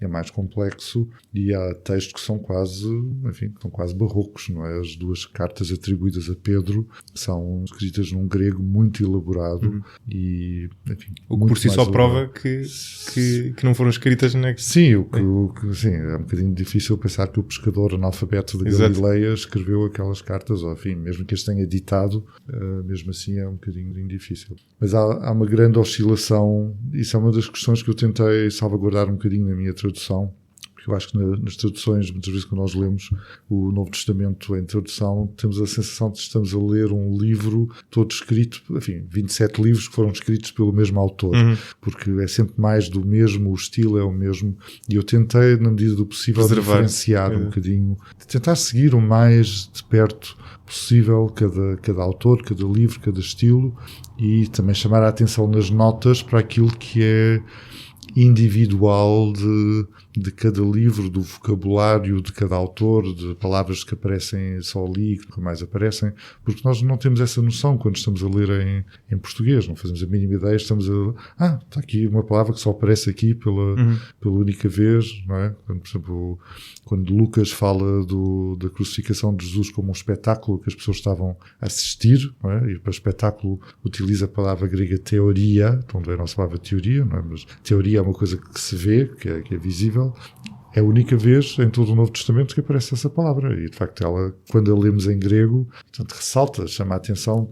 Speaker 1: é mais complexo, e há textos que são quase barrocos, não é? As 2 cartas atribuídas a Pedro são escritas num grego muito elaborado e, enfim...
Speaker 2: O que por si só prova que não foram escritas, não é?
Speaker 1: Sim, é um bocadinho difícil pensar que o pescador analfabeto de Galileia escreveu aquelas cartas, ou enfim, mesmo que as tenha ditado, mesmo assim é um bocadinho difícil. Mas há uma grande oscilação, isso é uma das questões que eu tentei salvaguardar um bocadinho na minha tradução. Eu acho que nas traduções, muitas vezes quando nós lemos o Novo Testamento em tradução, temos a sensação de que estamos a ler um livro todo escrito, enfim, 27 livros que foram escritos pelo mesmo autor, porque é sempre mais do mesmo, o estilo é o mesmo, e eu tentei, na medida do possível, diferenciar um bocadinho, de tentar seguir o mais de perto possível cada autor, cada livro, cada estilo, e também chamar a atenção nas notas para aquilo que é individual de cada livro, do vocabulário de cada autor, de palavras que aparecem só ali, que mais aparecem, porque nós não temos essa noção quando estamos a ler em português, não fazemos a mínima ideia, estamos a... está aqui uma palavra que só aparece aqui pela única vez, não é? Quando, por exemplo, quando Lucas fala da crucificação de Jesus como um espetáculo que as pessoas estavam a assistir, não é? E para espetáculo utiliza a palavra grega teoria, onde é a nossa palavra teoria, não é? Mas teoria é uma coisa que se vê, que é visível. É a única vez em todo o Novo Testamento que aparece essa palavra. E, de facto, ela, quando a lemos em grego, portanto, ressalta, chama a atenção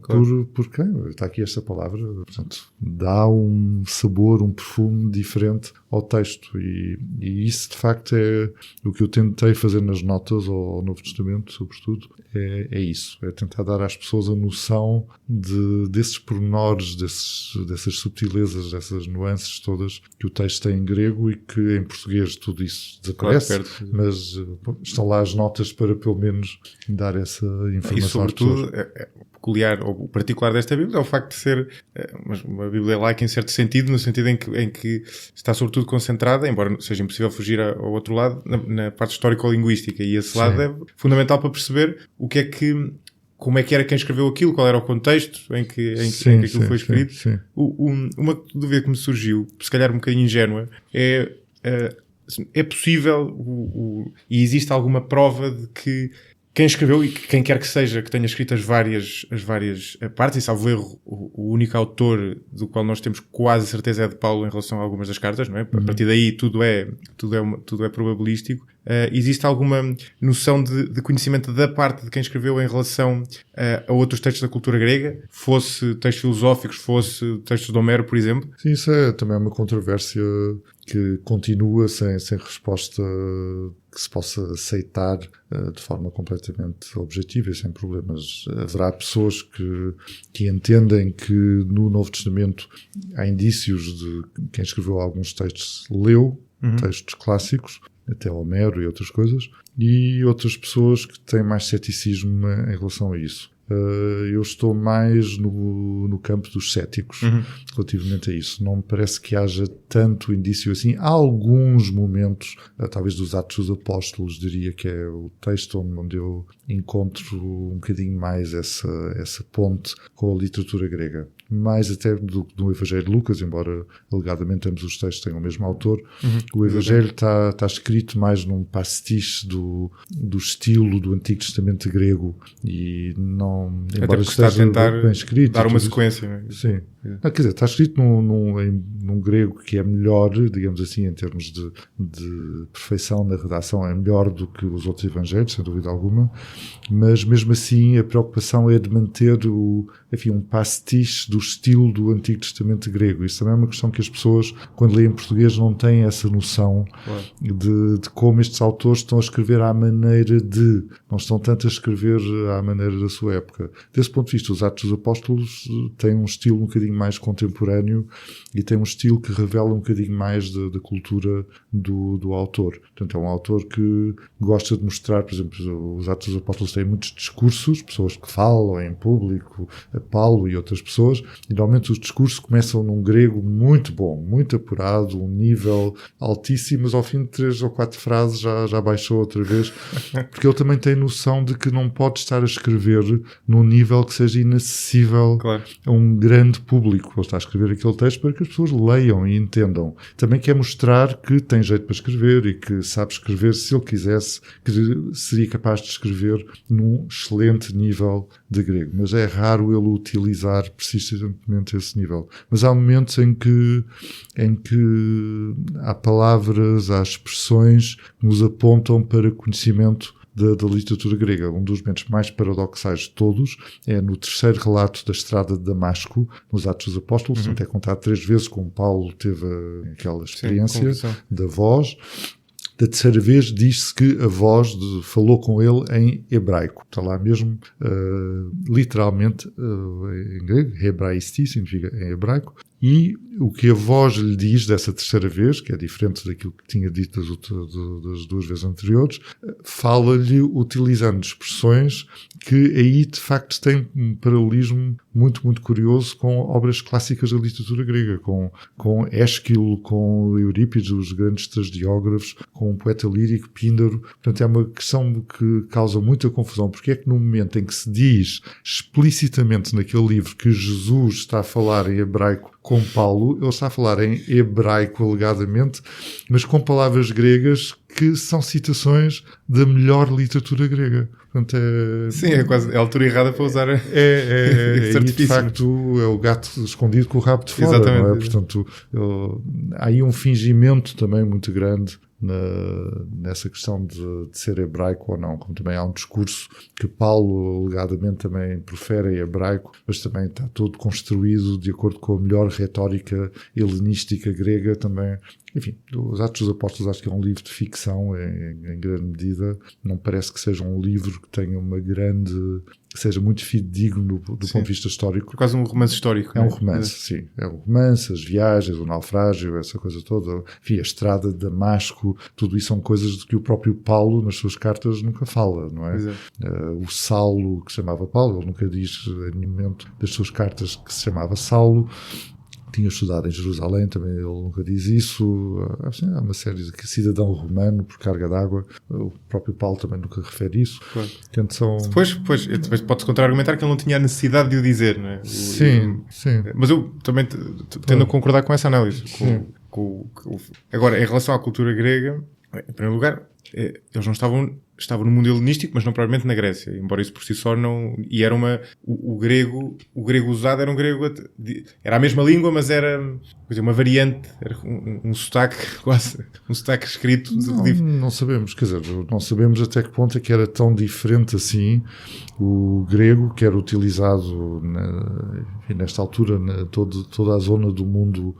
Speaker 1: por quem? Está aqui esta palavra. Portanto, dá um sabor, um perfume diferente ao texto. E isso, de facto, é o que eu tentei fazer nas notas ao Novo Testamento, sobretudo, é isso. É tentar dar às pessoas a noção desses pormenores, dessas subtilezas, dessas nuances todas que o texto tem em grego e que em português tudo isso desaparece, mas estão lá as notas para pelo menos dar essa informação.
Speaker 2: E sobretudo, peculiar ou particular desta Bíblia é o facto de ser uma Bíblia laica em certo sentido, no sentido em que está sobretudo concentrada, embora seja impossível fugir ao outro lado, na parte histórico-linguística, e esse lado é fundamental para perceber como é que era quem escreveu aquilo, qual era o contexto em que aquilo foi escrito.
Speaker 1: Sim.
Speaker 2: Uma dúvida que me surgiu, se calhar um bocadinho ingênua, é possível e existe alguma prova de que quem escreveu, e quem quer que seja que tenha escrito as várias partes, e salvo erro, o único autor do qual nós temos quase certeza é de Paulo em relação a algumas das cartas, não é? A partir daí tudo é probabilístico. Existe alguma noção de conhecimento da parte de quem escreveu em relação a outros textos da cultura grega? Fosse textos filosóficos, fosse textos de Homero, por exemplo?
Speaker 1: Sim, isso é também uma controvérsia que continua sem resposta que se possa aceitar de forma completamente objetiva e sem problemas. Haverá pessoas que entendem que no Novo Testamento há indícios de quem escreveu alguns textos leu textos clássicos, até Homero e outras coisas, e outras pessoas que têm mais ceticismo em relação a isso. Eu estou mais no campo dos céticos relativamente a isso. Não me parece que haja tanto indício assim. Há alguns momentos, talvez dos Atos dos Apóstolos, diria que é o texto onde eu encontro um bocadinho mais essa ponte com a literatura grega. Mais até do Evangelho de Lucas, embora alegadamente ambos os textos tenham o mesmo autor. O Evangelho está escrito mais num pastiche do estilo do Antigo Testamento grego e não, embora esteja bem escrito.
Speaker 2: Dar uma sequência. Né?
Speaker 1: Sim. Quer dizer, está escrito num grego que é melhor, digamos assim, em termos de perfeição na redação, é melhor do que os outros evangelhos, sem dúvida alguma, mas mesmo assim a preocupação é de manter um pastiche do estilo do Antigo Testamento grego. Isso também é uma questão que as pessoas, quando leem em português, não têm essa noção de como estes autores estão a escrever à maneira não estão tanto a escrever à maneira da sua época. Desse ponto de vista, os Atos dos Apóstolos têm um estilo um bocadinho mais contemporâneo e têm um estilo que revela um bocadinho mais da cultura do autor. Portanto, é um autor que gosta de mostrar, por exemplo, os Atos dos Apóstolos têm muitos discursos, pessoas que falam em público, a Paulo e outras pessoas, e normalmente os discursos começam num grego muito bom, muito apurado, um nível altíssimo, mas ao fim de 3 ou 4 frases já baixou outra vez, porque ele também tem noção de que não pode estar a escrever num nível que seja inacessível a um grande público. Ele está a escrever aquele texto para que as pessoas leiam e entendam. Também quer mostrar que tem jeito para escrever e que sabe escrever, se ele quisesse, que seria capaz de escrever num excelente nível de grego. Mas é raro ele utilizar persistentemente esse nível. Mas há momentos em que há palavras, há expressões que nos apontam para conhecimento da literatura grega. Um dos momentos mais paradoxais de todos é no terceiro relato da estrada de Damasco, nos Atos dos Apóstolos, até contado 3 vezes como Paulo teve aquela experiência da voz. Da terceira vez diz-se que a voz falou com ele em hebraico. Está lá mesmo, literalmente, em grego, hebraisti significa em hebraico, e o que a voz lhe diz dessa terceira vez, que é diferente daquilo que tinha dito das duas vezes anteriores, fala-lhe utilizando expressões que aí de facto têm um paralelismo muito, muito curioso com obras clássicas da literatura grega, com Ésquilo, com Eurípides, os grandes tragediógrafos, com o poeta lírico Píndaro. Portanto, é uma questão que causa muita confusão, porque é que no momento em que se diz explicitamente naquele livro que Jesus está a falar em hebraico com Paulo, ele está a falar em hebraico alegadamente, mas com palavras gregas que são citações da melhor literatura grega. Portanto,
Speaker 2: sim, é quase a altura errada para usar
Speaker 1: e de facto é o gato escondido com o rabo de fora.
Speaker 2: Exatamente.
Speaker 1: Não é? Portanto, há aí um fingimento também muito grande nessa questão de ser hebraico ou não, como também há um discurso que Paulo alegadamente também profere em hebraico, mas também está todo construído de acordo com a melhor retórica helenística grega também. Enfim, os Atos dos Apóstolos acho que é um livro de ficção em grande medida, não parece que seja um livro que tenha que seja muito fidedigno do ponto de vista histórico.
Speaker 2: É quase um romance histórico.
Speaker 1: É um romance, sim. É um romance, as viagens, o naufrágio, essa coisa toda. Enfim, a estrada de Damasco, tudo isso são coisas de que o próprio Paulo, nas suas cartas, nunca fala, não é? O Saulo, que se chamava Paulo, ele nunca diz em nenhum momento das suas cartas que se chamava Saulo. Tinha estudado em Jerusalém, também ele nunca diz isso. Assim, há uma série de cidadão romano por carga d'água. O próprio Paulo também nunca refere isso.
Speaker 2: Claro.
Speaker 1: Portanto, são...
Speaker 2: Depois pode-se contra-argumentar que ele não tinha a necessidade de o dizer, não é?
Speaker 1: Sim.
Speaker 2: Mas eu também tendo a concordar com essa análise. Agora, em relação à cultura grega, em primeiro lugar, eles não estavam no mundo helenístico, mas não propriamente na Grécia, embora isso por si só não... E era o grego usado era um grego... Era a mesma língua, mas era uma variante, era um sotaque quase, um sotaque escrito.
Speaker 1: Não sabemos, quer dizer, não sabemos até que ponto é que era tão diferente assim o grego que era utilizado nesta altura, toda a zona do mundo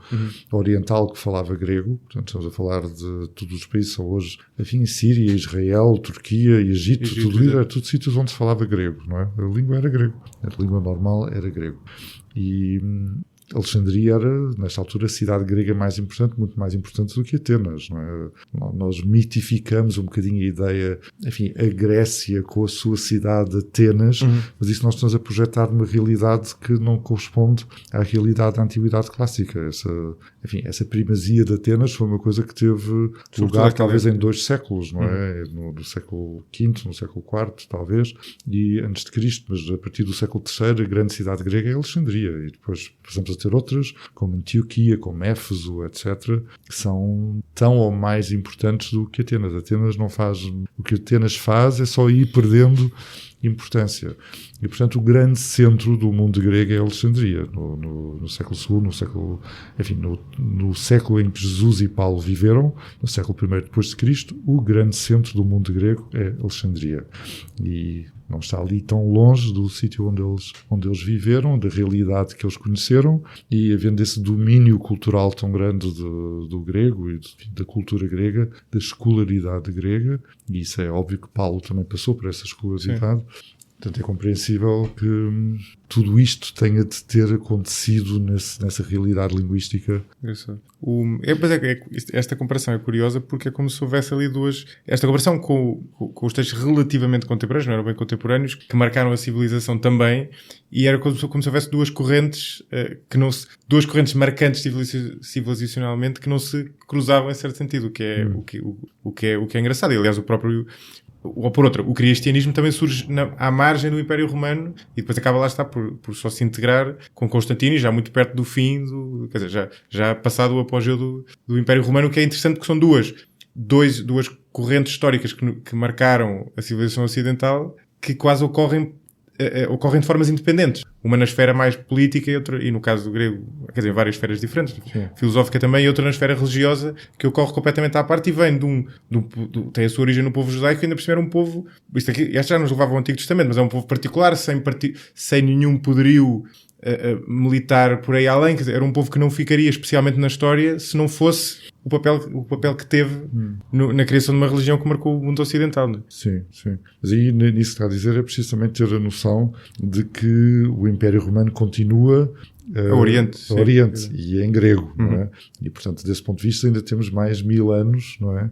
Speaker 1: oriental que falava grego. Portanto, estamos a falar de todos os países que são hoje, enfim, Síria, Israel, Turquia, Egito, tudo sítios onde se falava grego, não é? A língua era grego, a língua normal era grego. E Alexandria era, nesta altura, a cidade grega mais importante, muito mais importante do que Atenas, não é? Nós mitificamos um bocadinho a ideia, enfim, a Grécia com a sua cidade Atenas, mas isso nós estamos a projetar numa realidade que não corresponde à realidade da Antiguidade Clássica. Essa primazia de Atenas foi uma coisa que teve lugar talvez em 2 séculos, não é? No século V, no século IV, talvez, e antes de Cristo, mas a partir do século III, a grande cidade grega é Alexandria, e depois passamos a ter outras, como Antioquia, como Éfeso, etc., que são tão ou mais importantes do que Atenas. Atenas não faz... O que Atenas faz é só ir perdendo importância. E, portanto, o grande centro do mundo grego é Alexandria. No século II, no século em que Jesus e Paulo viveram, no século I depois de Cristo, o grande centro do mundo grego é Alexandria. E não está ali tão longe do sítio onde eles viveram, da realidade que eles conheceram, e havendo esse domínio cultural tão grande do grego e da cultura grega, da escolaridade grega, e isso é óbvio que Paulo também passou por essa escolaridade. Sim. Portanto, é compreensível que tudo isto tenha de ter acontecido nessa realidade linguística.
Speaker 2: Isso. Esta comparação é curiosa porque é como se houvesse ali esta comparação com os textos relativamente contemporâneos, não eram bem contemporâneos, que marcaram a civilização também, e era como se houvesse duas correntes marcantes civilizacionalmente que não se cruzavam em certo sentido, o que é engraçado. E, aliás, ou por outra, o cristianismo também surge à margem do Império Romano e depois acaba lá por só se integrar com Constantino, e já muito perto do fim, quer dizer, já passado o apogeu do Império Romano, que é interessante que são duas correntes históricas que marcaram a civilização ocidental, que quase ocorrem de formas independentes. Uma na esfera mais política e no caso do grego, quer dizer, várias esferas diferentes, filosófica também, e outra na esfera religiosa, que ocorre completamente à parte e vem tem a sua origem no povo judaico, e ainda por cima era um povo, isto já nos levava ao Antigo Testamento, mas é um povo particular, sem nenhum poderio militar por aí além, quer dizer, era um povo que não ficaria especialmente na história se não fosse o papel que teve na criação de uma religião que marcou o mundo ocidental. Não é?
Speaker 1: Sim, sim. Mas aí, nisso que está a dizer, é preciso também ter a noção de que o Império Romano continua
Speaker 2: ao Oriente,
Speaker 1: e em grego, não é? E, portanto, desse ponto de vista ainda temos mais 1000 anos, não é?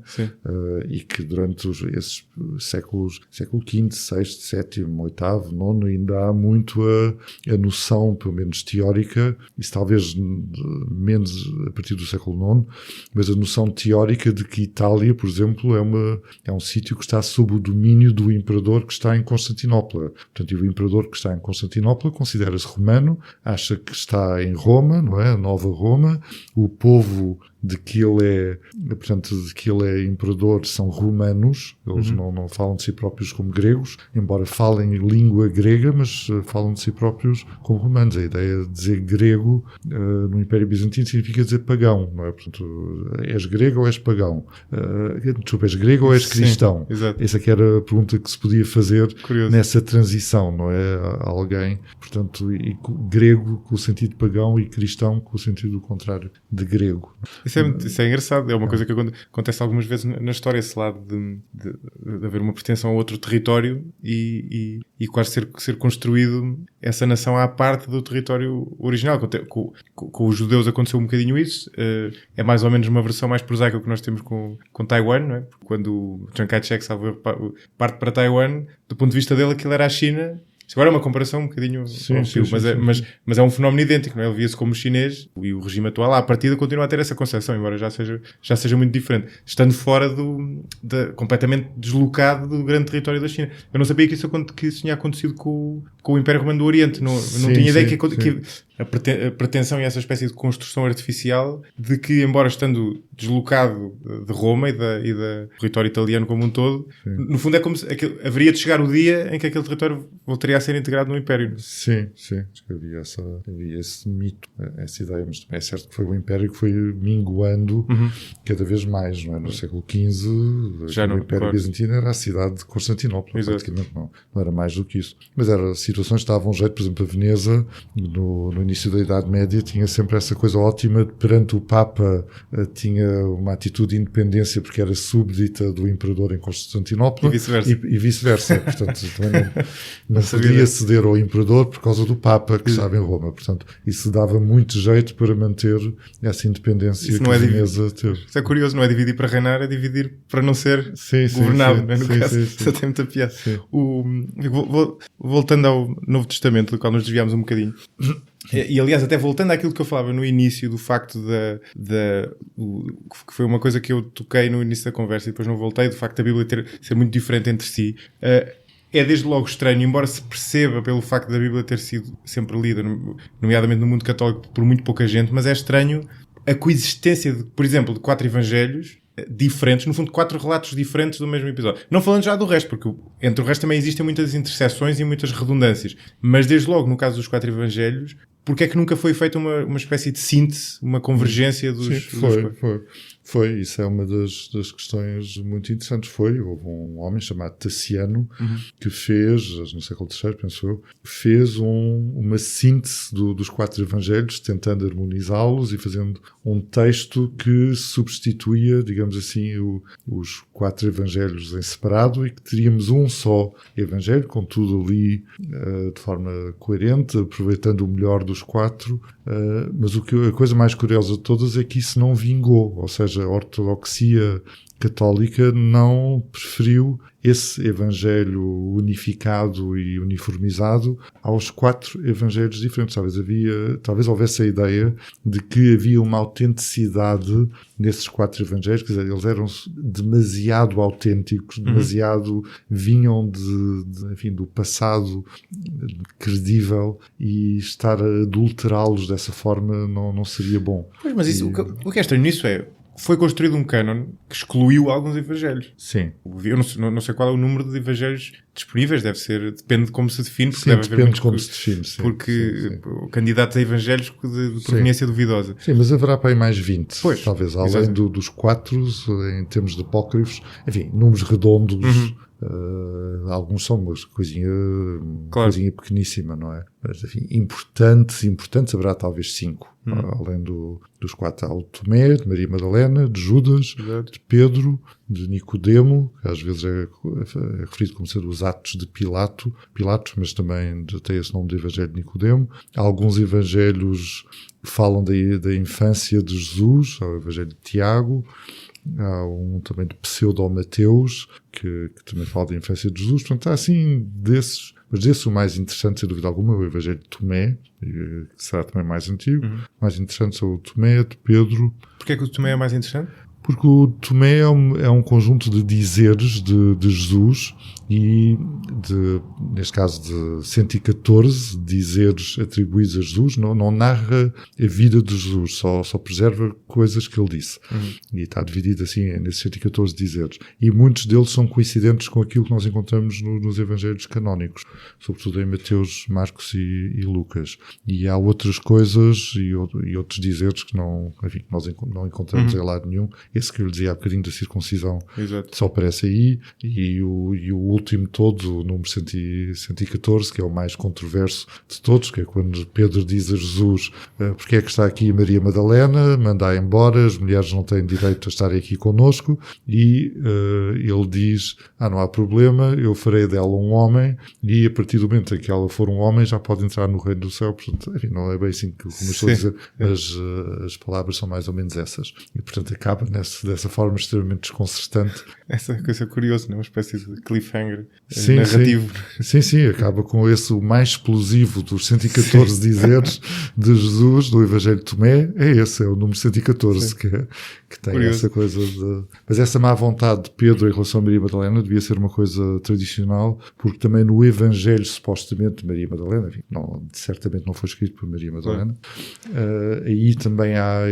Speaker 1: E que durante esses séculos, século V, VI, VII, VIII, IX, ainda há muito a noção, pelo menos teórica, isso talvez menos a partir do século IX, mas a noção teórica de que Itália, por exemplo, é um sítio que está sob o domínio do imperador que está em Constantinopla. Portanto, e o imperador que está em Constantinopla considera-se romano, acha que está em Roma, não é? A nova Roma. O povo de que ele é imperador são romanos. Eles não falam de si próprios como gregos, embora falem língua grega, mas falam de si próprios como romanos. A ideia de dizer grego no Império Bizantino significa dizer pagão, não é? Portanto, és grego ou és pagão? Desculpa, és grego ou és cristão?
Speaker 2: Exato.
Speaker 1: Essa que era a pergunta que se podia fazer
Speaker 2: Curioso.
Speaker 1: Nessa transição, não é? A alguém, portanto, e grego com o sentido pagão e cristão com o sentido contrário de grego.
Speaker 2: Isso é engraçado, é uma coisa que acontece algumas vezes na história, esse lado de haver uma pertenção a outro território e quase ser construído essa nação à parte do território original. Com os judeus aconteceu um bocadinho isso, é mais ou menos uma versão mais prosaica que nós temos com Taiwan, não é? Quando o Chiang Kai-shek parte para Taiwan, do ponto de vista dele aquilo era a China. Isto agora é uma comparação um bocadinho mas é um fenómeno idêntico, não é? Ele via-se como chinês e o regime atual, à partida, continua a ter essa concepção, embora já seja muito diferente. Estando fora completamente deslocado do grande território da China. Eu não sabia que isso tinha acontecido com o Império Romano do Oriente. Não tinha ideia que a pretensão e essa espécie de construção artificial de que, embora estando deslocado de Roma e do território italiano como um todo, no fundo é como se haveria de chegar o dia em que aquele território voltaria a ser integrado no Império.
Speaker 1: Sim. Havia esse mito, essa ideia, mas também é certo que foi o Império que foi minguando cada vez mais, não é? No século XV, o Império Bizantino era a cidade de Constantinopla, praticamente não era mais do que isso. Mas situações que davam jeito, por exemplo, a Veneza, no início da Idade Média, tinha sempre essa coisa ótima, perante o Papa tinha uma atitude de independência porque era súbdita do imperador em Constantinopla e vice-versa. Portanto, também não podia ceder ao imperador por causa do Papa que estava em Roma. Portanto, isso dava muito jeito para manter essa independência
Speaker 2: isso
Speaker 1: que a Veneza teve.
Speaker 2: Isso é curioso, não é dividir para reinar, é dividir para não ser governado. No caso, isso tem muita piada. Voltando ao Novo Testamento, do qual nos desviámos um bocadinho, e aliás, até voltando àquilo que eu falava no início, do facto que foi uma coisa que eu toquei no início da conversa e depois não voltei, do facto da Bíblia ser muito diferente entre si. É desde logo estranho, embora se perceba pelo facto da Bíblia ter sido sempre lida, nomeadamente no mundo católico, por muito pouca gente, mas é estranho a coexistência, por exemplo, de 4 evangelhos diferentes, no fundo 4 relatos diferentes do mesmo episódio. Não falando já do resto, porque entre o resto também existem muitas interseções e muitas redundâncias, mas desde logo no caso dos 4 evangelhos, porque é que nunca foi feita uma espécie de síntese, uma convergência dos...
Speaker 1: Sim, foi. Isso é uma das questões muito interessantes. Houve um homem chamado Taciano que fez, no século III, penso eu, fez uma síntese dos 4 evangelhos, tentando harmonizá-los e fazendo um texto que substituía, digamos assim, os 4 evangelhos em separado e que teríamos um só evangelho, com tudo ali de forma coerente, aproveitando o melhor dos 4, mas a coisa mais curiosa de todas é que isso não vingou, ou seja, a ortodoxia católica não preferiu esse evangelho unificado e uniformizado aos 4 evangelhos diferentes. Talvez houvesse a ideia de que havia uma autenticidade nesses 4 evangelhos, quer dizer, eles eram demasiado autênticos, demasiado vinham do passado credível, e estar a adulterá-los dessa forma não seria bom.
Speaker 2: Pois, mas isso, o que é estranho nisso foi construído um cânon que excluiu alguns evangelhos.
Speaker 1: Sim.
Speaker 2: Eu não sei qual é o número de evangelhos disponíveis, depende de como se define.
Speaker 1: Depende de como se define. Sim,
Speaker 2: porque candidatos a evangelhos de proveniência duvidosa.
Speaker 1: Sim, mas haverá para aí mais 20,
Speaker 2: pois,
Speaker 1: talvez, além dos 4, em termos de apócrifos, enfim, números redondos. Alguns são uma coisinha pequeníssima, não é? Mas, enfim, importantes haverá talvez 5. Além dos 4 há o Tomé, de Maria Madalena, de Judas, de Pedro, de Nicodemo, que às vezes é referido como sendo os Atos de Pilatos, mas também tem esse nome de Evangelho de Nicodemo. Há alguns evangelhos que falam da infância de Jesus, há o Evangelho de Tiago, há um também de Pseudo-Mateus, que também fala da infância de Jesus. Portanto, há assim desses, mas desse o mais interessante, sem dúvida alguma, é o Evangelho de Tomé, que será também mais antigo. Mais interessante são o Tomé, de Pedro.
Speaker 2: Porquê é que o Tomé é mais interessante?
Speaker 1: Porque o Tomé é um conjunto de dizeres de Jesus e, neste caso, de 114 dizeres atribuídos a Jesus. Não narra a vida de Jesus, só preserva coisas que ele disse. E está dividido assim nesses 114 dizeres. E muitos deles são coincidentes com aquilo que nós encontramos nos evangelhos canónicos, sobretudo em Mateus, Marcos e Lucas. E há outras coisas e outros dizeres que nós não encontramos em lado nenhum. Esse que eu lhe dizia há bocadinho da circuncisão.
Speaker 2: Exato.
Speaker 1: Só aparece aí, e o último todo, o número 114, que é o mais controverso de todos, que é quando Pedro diz a Jesus: porque é que está aqui Maria Madalena, mandai embora, as mulheres não têm direito a estarem aqui connosco, e ele diz: não há problema, eu farei dela um homem, e a partir do momento em que ela for um homem já pode entrar no reino do céu. Portanto, enfim, não é bem assim que começou a dizer, mas as palavras são mais ou menos essas, e portanto acaba dessa forma extremamente desconcertante.
Speaker 2: Essa coisa curiosa, não? Uma espécie de cliffhanger narrativo.
Speaker 1: Sim, acaba com esse, o mais explosivo dos 114 dizeres de Jesus, do Evangelho de Tomé, é o número 114, que tem curioso. Essa coisa de... Mas essa má vontade de Pedro em relação a Maria Madalena devia ser uma coisa tradicional, porque também no Evangelho, supostamente, de Maria Madalena, enfim, certamente não foi escrito por Maria Madalena, aí também há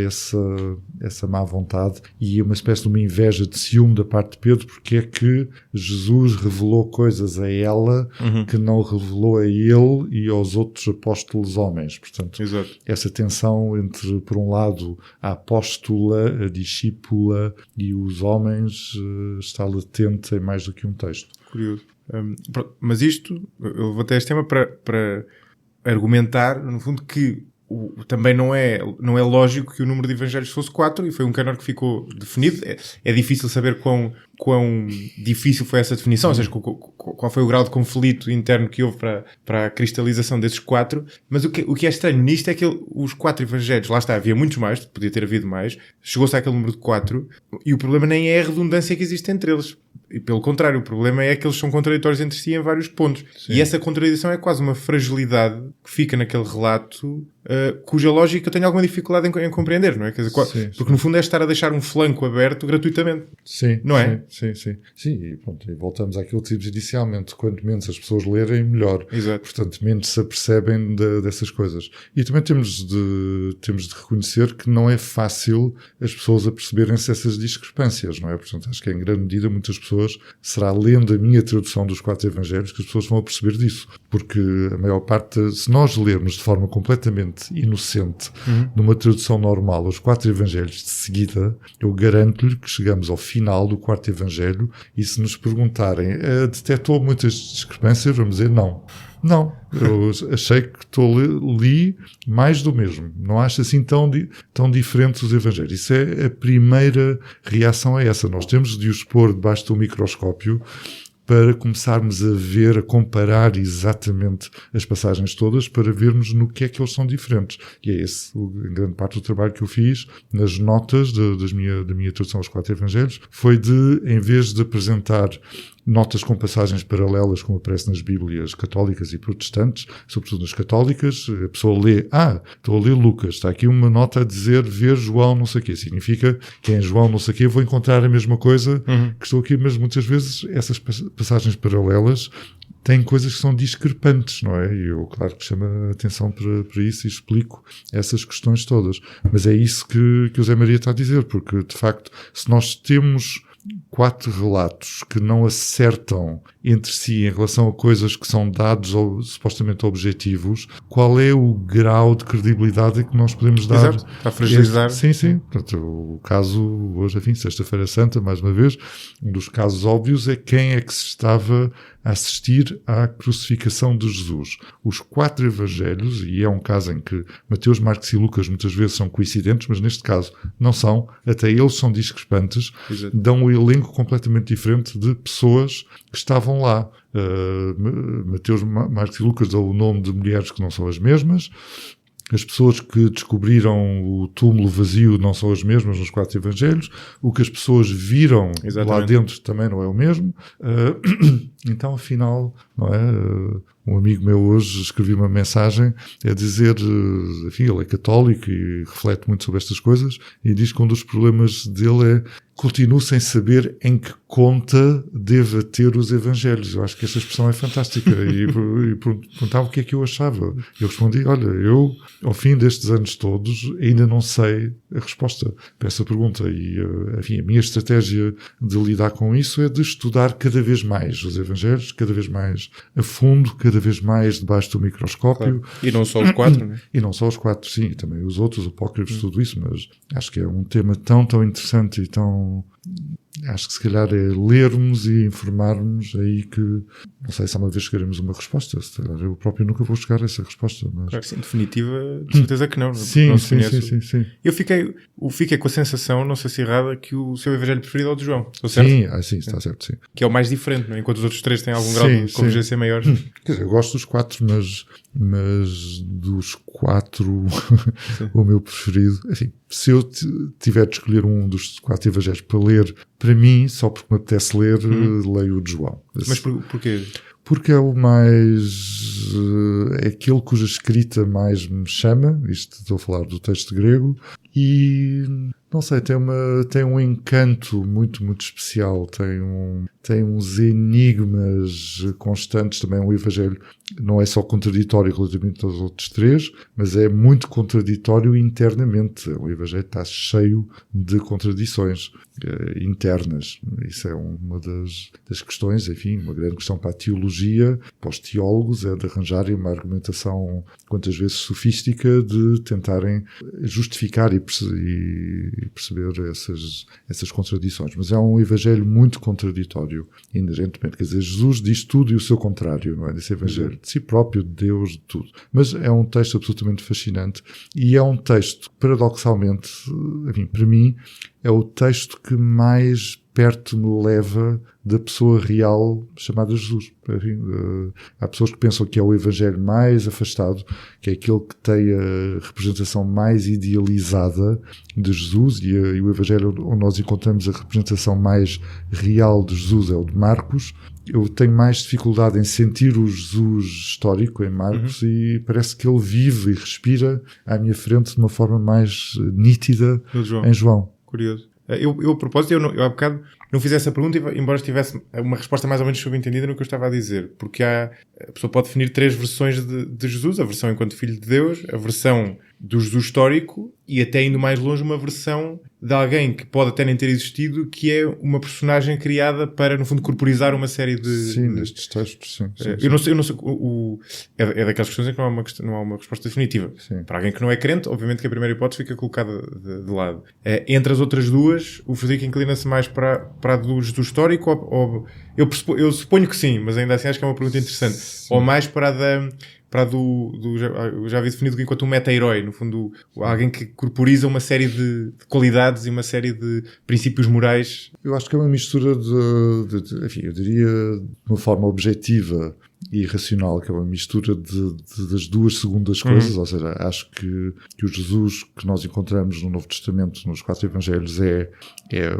Speaker 1: essa má vontade e uma espécie de uma inveja, de ciúme da parte de Pedro, porque é que Jesus revelou coisas a ela que não revelou a ele e aos outros apóstolos homens. Portanto,
Speaker 2: exato.
Speaker 1: Essa tensão entre, por um lado, a apóstola, a discípula e os homens está latente em mais do que um texto.
Speaker 2: Curioso. Mas isto, eu levantei este tema para argumentar, no fundo, que também não é lógico que o número de evangelhos fosse 4, e foi um cânon que ficou definido. É difícil saber quão difícil foi essa definição, ou seja, qual foi o grau de conflito interno que houve para a cristalização desses 4, mas o que é estranho nisto é que os 4 evangelhos, lá está, havia muitos mais, podia ter havido mais, chegou-se àquele número de 4, e o problema nem é a redundância que existe entre eles. E pelo contrário, o problema é que eles são contraditórios entre si em vários pontos. Sim. E essa contradição é quase uma fragilidade que fica naquele relato, cuja lógica eu tenho alguma dificuldade em compreender, não é? Quer dizer, porque no fundo é estar a deixar um flanco aberto gratuitamente.
Speaker 1: Sim.
Speaker 2: Não é?
Speaker 1: Sim, e pronto, e voltamos àquilo que dizíamos inicialmente: quanto menos as pessoas lerem, melhor.
Speaker 2: Exato.
Speaker 1: Portanto, menos se apercebem dessas coisas. E também temos de reconhecer que não é fácil as pessoas aperceberem-se dessas discrepâncias, não é? Portanto, acho que em grande medida muitas pessoas será lendo a minha tradução dos 4 evangelhos que as pessoas vão perceber disso. Porque a maior parte, se nós lermos de forma completamente inocente, numa tradução normal, os 4 evangelhos de seguida, eu garanto-lhe que chegamos ao final do 4º evangelho e se nos perguntarem, detectou muitas discrepâncias, vamos dizer não. Não, eu achei que li mais do mesmo. Não acho assim tão diferentes os evangelhos. Isso é a primeira reação a essa. Nós temos de os pôr debaixo do microscópio para começarmos a ver, a comparar exatamente as passagens todas, para vermos no que é que eles são diferentes. E é esse, em grande parte, o trabalho que eu fiz nas notas da minha tradução aos 4 evangelhos, foi de, em vez de apresentar notas com passagens paralelas, como aparece nas Bíblias católicas e protestantes, sobretudo nas católicas, a pessoa lê, estou a ler Lucas, está aqui uma nota a dizer ver João não sei o quê. Significa que em João não sei o quê vou encontrar a mesma coisa que estou aqui, mas muitas vezes essas passagens paralelas têm coisas que são discrepantes, não é? E eu, claro, que chamo a atenção para isso e explico essas questões todas. Mas é isso que o José Maria está a dizer, porque, de facto, se nós temos 4 relatos que não acertam entre si em relação a coisas que são dados ou supostamente objetivos, qual é o grau de credibilidade que nós podemos dar?
Speaker 2: Exato, está a fragilizar.
Speaker 1: Sim. Portanto, o caso, hoje, enfim, Sexta-feira Santa, mais uma vez, um dos casos óbvios é quem é que se estava a assistir à crucificação de Jesus. Os 4 evangelhos, e é um caso em que Mateus, Marcos e Lucas muitas vezes são coincidentes, mas neste caso não são, até eles são discrepantes, dão um elenco completamente diferente de pessoas que estavam lá. Mateus, Marcos e Lucas dão o nome de mulheres que não são as mesmas. As pessoas que descobriram o túmulo vazio não são as mesmas nos 4 evangelhos. O que as pessoas viram lá dentro também não é o mesmo. Então, afinal, não é? Um amigo meu hoje escreveu uma mensagem a dizer, enfim, ele é católico e reflete muito sobre estas coisas, e diz que um dos problemas dele é: continuo sem saber em que conta deva ter os evangelhos. Eu acho que esta expressão é fantástica. E perguntava o que é que eu achava. Eu respondi: olha, eu, ao fim destes anos todos, ainda não sei a resposta para essa pergunta. E, enfim, a minha estratégia de lidar com isso é de estudar cada vez mais os evangelhos, cada vez mais a fundo, cada vez mais debaixo do microscópio.
Speaker 2: Claro. E não só os 4, né?
Speaker 1: E não só os 4, sim, e também os outros, apócrifos, tudo isso, mas acho que é um tema tão interessante e tão... Acho que se calhar é lermos e informarmos aí que, não sei se uma vez chegaremos a uma resposta, se calhar eu próprio nunca vou chegar a essa resposta. Mas...
Speaker 2: Claro que sim, definitiva, de certeza que não.
Speaker 1: Sim.
Speaker 2: Eu fiquei com a sensação, não sei se errada, que o seu evangelho preferido é o de João. Estou certo?
Speaker 1: Sim, está certo, sim.
Speaker 2: Que é o mais diferente, não é? Enquanto os outros 3 têm algum grau de convergência maior.
Speaker 1: Quer dizer, eu gosto dos 4, mas dos 4 o meu preferido, enfim, se eu tiver de escolher um dos 4 evangelhos para ler, para mim, só porque me apetece ler, leio o de João.
Speaker 2: Mas porquê?
Speaker 1: Porque é o mais... é aquele cuja escrita mais me chama, isto estou a falar do texto grego, e não sei, tem um encanto muito especial, tem uns enigmas constantes. Também o evangelho não é só contraditório relativamente aos outros 3, mas é muito contraditório internamente. O evangelho está cheio de contradições internas. Isso é uma das questões, enfim, uma grande questão para a teologia, para os teólogos, é de arranjarem uma argumentação quantas vezes sofística de tentarem justificar e perceber essas contradições. Mas é um evangelho muito contraditório, inerentemente. Quer dizer, Jesus diz tudo e o seu contrário, não é? Desse evangelho, de si próprio, de Deus, de tudo. Mas é um texto absolutamente fascinante, e é um texto, paradoxalmente, enfim, para mim, é o texto que mais perto me leva da pessoa real chamada Jesus. Enfim, há pessoas que pensam que é o evangelho mais afastado, que é aquele que tem a representação mais idealizada de Jesus, e o evangelho onde nós encontramos a representação mais real de Jesus é o de Marcos. Eu tenho mais dificuldade em sentir o Jesus histórico em Marcos, e parece que ele vive e respira à minha frente de uma forma mais nítida em João.
Speaker 2: Curioso. Eu a propósito, eu há bocado não fiz essa pergunta, embora tivesse uma resposta mais ou menos subentendida no que eu estava a dizer, porque a pessoa pode definir 3 versões de Jesus: a versão enquanto filho de Deus, a versão do Jesus histórico, e até indo mais longe, uma versão de alguém que pode até nem ter existido, que é uma personagem criada para, no fundo, corporizar uma série de...
Speaker 1: Sim, nestes textos, sim.
Speaker 2: Eu não sei, é daquelas questões em que não há uma resposta definitiva.
Speaker 1: Sim.
Speaker 2: Para alguém que não é crente, obviamente que a primeira hipótese fica colocada de lado. Entre as outras duas, o Frederico inclina-se mais para a do Jesus histórico, ou eu suponho que sim, mas ainda assim acho que é uma pergunta interessante. Sim. Ou mais para a do já havia definido enquanto um meta-herói, no fundo, alguém que corporiza uma série de qualidades e uma série de princípios morais.
Speaker 1: Eu acho que é uma mistura enfim, eu diria de uma forma objetiva e racional, que é uma mistura das duas segundas coisas. Ou seja, acho que o Jesus que nós encontramos no Novo Testamento, nos 4 evangelhos, é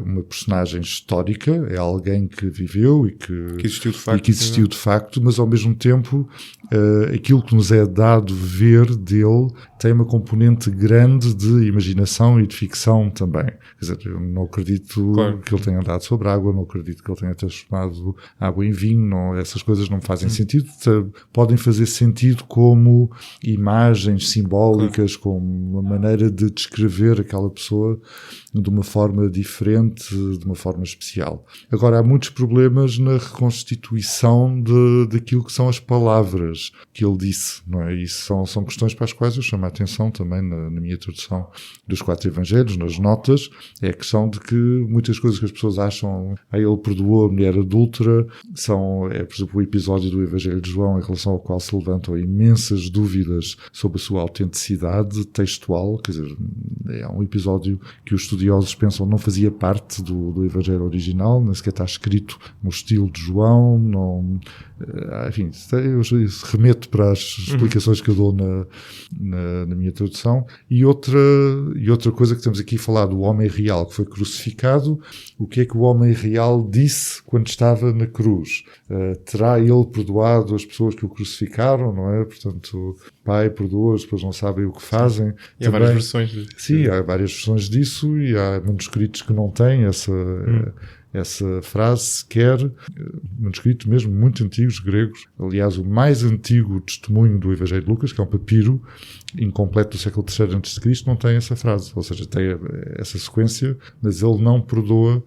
Speaker 1: uma personagem histórica, é alguém que viveu e que existiu de facto, mas ao mesmo tempo aquilo que nos é dado ver dele tem uma componente grande de imaginação e de ficção também. Quer dizer, eu não acredito que ele tenha andado sobre água, não acredito que ele tenha transformado água em vinho, essas coisas não me fazem sentido sentido, podem fazer sentido como imagens simbólicas, como uma maneira de descrever aquela pessoa de uma forma diferente, de uma forma especial. Agora, há muitos problemas na reconstituição daquilo que são as palavras que ele disse, não é? E são questões para as quais eu chamo a atenção também na minha tradução dos 4 Evangelhos, nas notas. É a questão de que muitas coisas que as pessoas acham, ele perdoou a mulher adúltera, por exemplo, o episódio do Evangelho de João, em relação ao qual se levantam imensas dúvidas sobre a sua autenticidade textual. Quer dizer, é um episódio que os estudiosos pensam não fazia parte do Evangelho original, nem sequer está escrito no estilo de João, não, enfim, eu remeto para as explicações que eu dou na minha tradução. E outra coisa que estamos aqui a falar do homem real que foi crucificado, o que é que o homem real disse quando estava na cruz? Terá ele perdoado as pessoas que o crucificaram, não é? Portanto, Pai, perdoa-os, depois não sabem o que fazem.
Speaker 2: E há várias versões.
Speaker 1: Sim, há várias versões disso, e há manuscritos que não têm essa frase sequer, manuscritos mesmo muito antigos, gregos. Aliás, o mais antigo testemunho do Evangelho de Lucas, que é um papiro incompleto do século III a.C., não tem essa frase, ou seja, tem essa sequência, mas ele não perdoa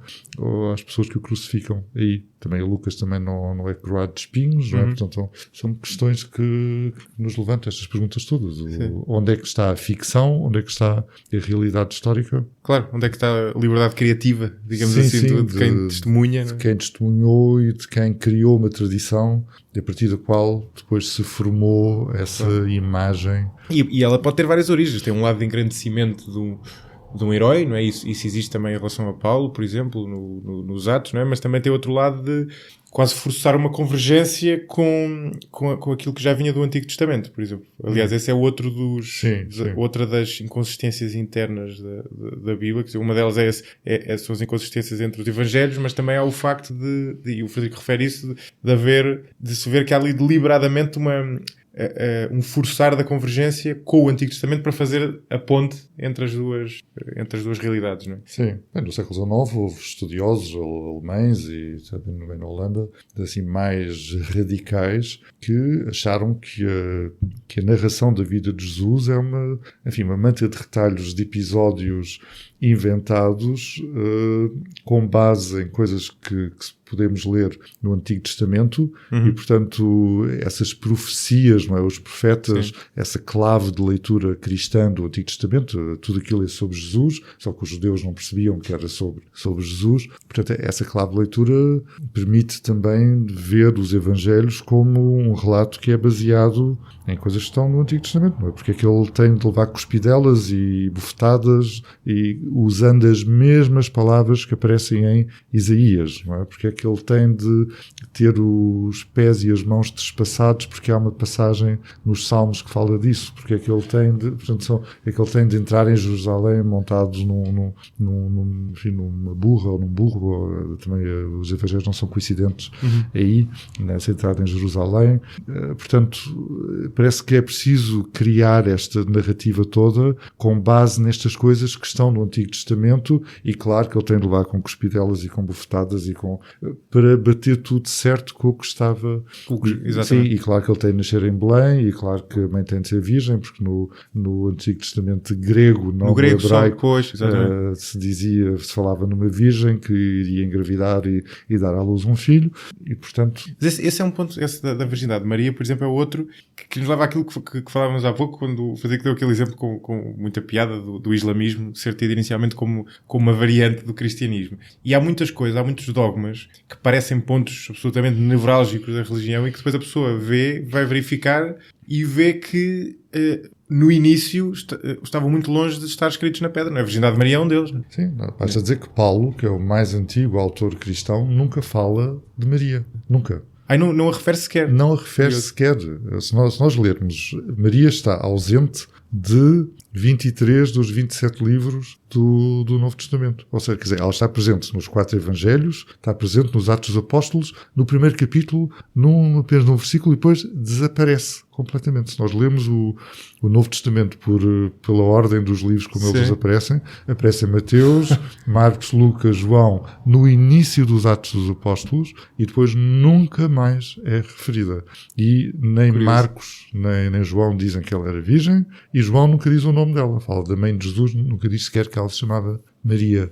Speaker 1: as pessoas que o crucificam. Aí também Lucas também não é coroado de espinhos, não é? Portanto, são questões que nos levantam estas perguntas todas. Onde é que está a ficção? Onde é que está a realidade histórica?
Speaker 2: Claro, onde é que está a liberdade criativa, digamos assim, de quem testemunha?
Speaker 1: De quem testemunhou e de quem criou uma tradição a partir da qual depois se formou essa imagem.
Speaker 2: E ela pode ter várias origens. Tem um lado de engrandecimento de um herói, não é? Isso existe também em relação a Paulo, por exemplo, nos Atos, não é? Mas também tem outro lado de quase forçar uma convergência com aquilo que já vinha do Antigo Testamento, por exemplo. Aliás, esse é outro outra das inconsistências internas da Bíblia. Quer dizer, uma delas são as inconsistências entre os Evangelhos, mas também há o facto e o Frederico refere isso, de se ver que há ali deliberadamente um forçar da convergência com o Antigo Testamento para fazer a ponte entre as duas realidades, não é?
Speaker 1: Sim. No século XIX houve estudiosos alemães e também na Holanda, assim, mais radicais, que acharam que a narração da vida de Jesus é uma manta de retalhos de episódios inventados com base em coisas que podemos ler no Antigo Testamento e, portanto, essas profecias, não é? Os profetas, essa clave de leitura cristã do Antigo Testamento, tudo aquilo é sobre Jesus, só que os judeus não percebiam que era sobre Jesus. Portanto, essa clave de leitura permite também ver os Evangelhos como um relato que é baseado em coisas que estão no Antigo Testamento, não é? Porque é que ele tem de levar cuspidelas e bufetadas e usando as mesmas palavras que aparecem em Isaías, não é? Porque é que ele tem de ter os pés e as mãos despassados, porque há uma passagem nos Salmos que fala disso, porque é que ele tem de entrar em Jerusalém montado numa burra ou num burro, ou, também os evangelhos não são coincidentes aí, nessa entrada em Jerusalém. Portanto, parece que é preciso criar esta narrativa toda com base nestas coisas que estão no Antigo Testamento, e claro que ele tem de levar com cuspidelas e com bufetadas para bater tudo certo com o que estava. Sim, e claro que ele tem de nascer em Belém, e claro que a mãe tem de ser virgem, porque no Antigo Testamento grego, não no hebraico, se falava numa virgem que iria engravidar e dar à luz um filho, e portanto...
Speaker 2: Esse é um ponto, esse da virgindade de Maria, por exemplo, é outro que nos leva àquilo que falávamos há pouco, quando o Frederico deu aquele exemplo com muita piada do islamismo ser tido inicialmente como uma variante do cristianismo. E há muitas coisas, há muitos dogmas que parecem pontos absolutamente nevrálgicos da religião e que depois a pessoa vai verificar e vê que no início estavam muito longe de estar escritos na pedra. Não é? A virgindade de Maria é um deles. Não é?
Speaker 1: Sim, basta dizer que Paulo, que é o mais antigo autor cristão, nunca fala de Maria. Nunca.
Speaker 2: Não a refere sequer.
Speaker 1: Não a refere sequer. Se nós lermos, Maria está ausente de 23 dos 27 livros do Novo Testamento. Ou seja, quer dizer, ela está presente nos 4 Evangelhos, está presente nos Atos dos Apóstolos, no primeiro capítulo, apenas num versículo, e depois desaparece completamente. Se nós lemos o Novo Testamento pela ordem dos livros como eles aparecem Mateus, Marcos, Lucas, João, no início dos Atos dos Apóstolos, e depois nunca mais é referida. E nem Curioso. Marcos nem João dizem que ela era virgem, e João nunca diz o nome dela. Fala da mãe de Jesus, nunca diz sequer que ela se chamava Maria.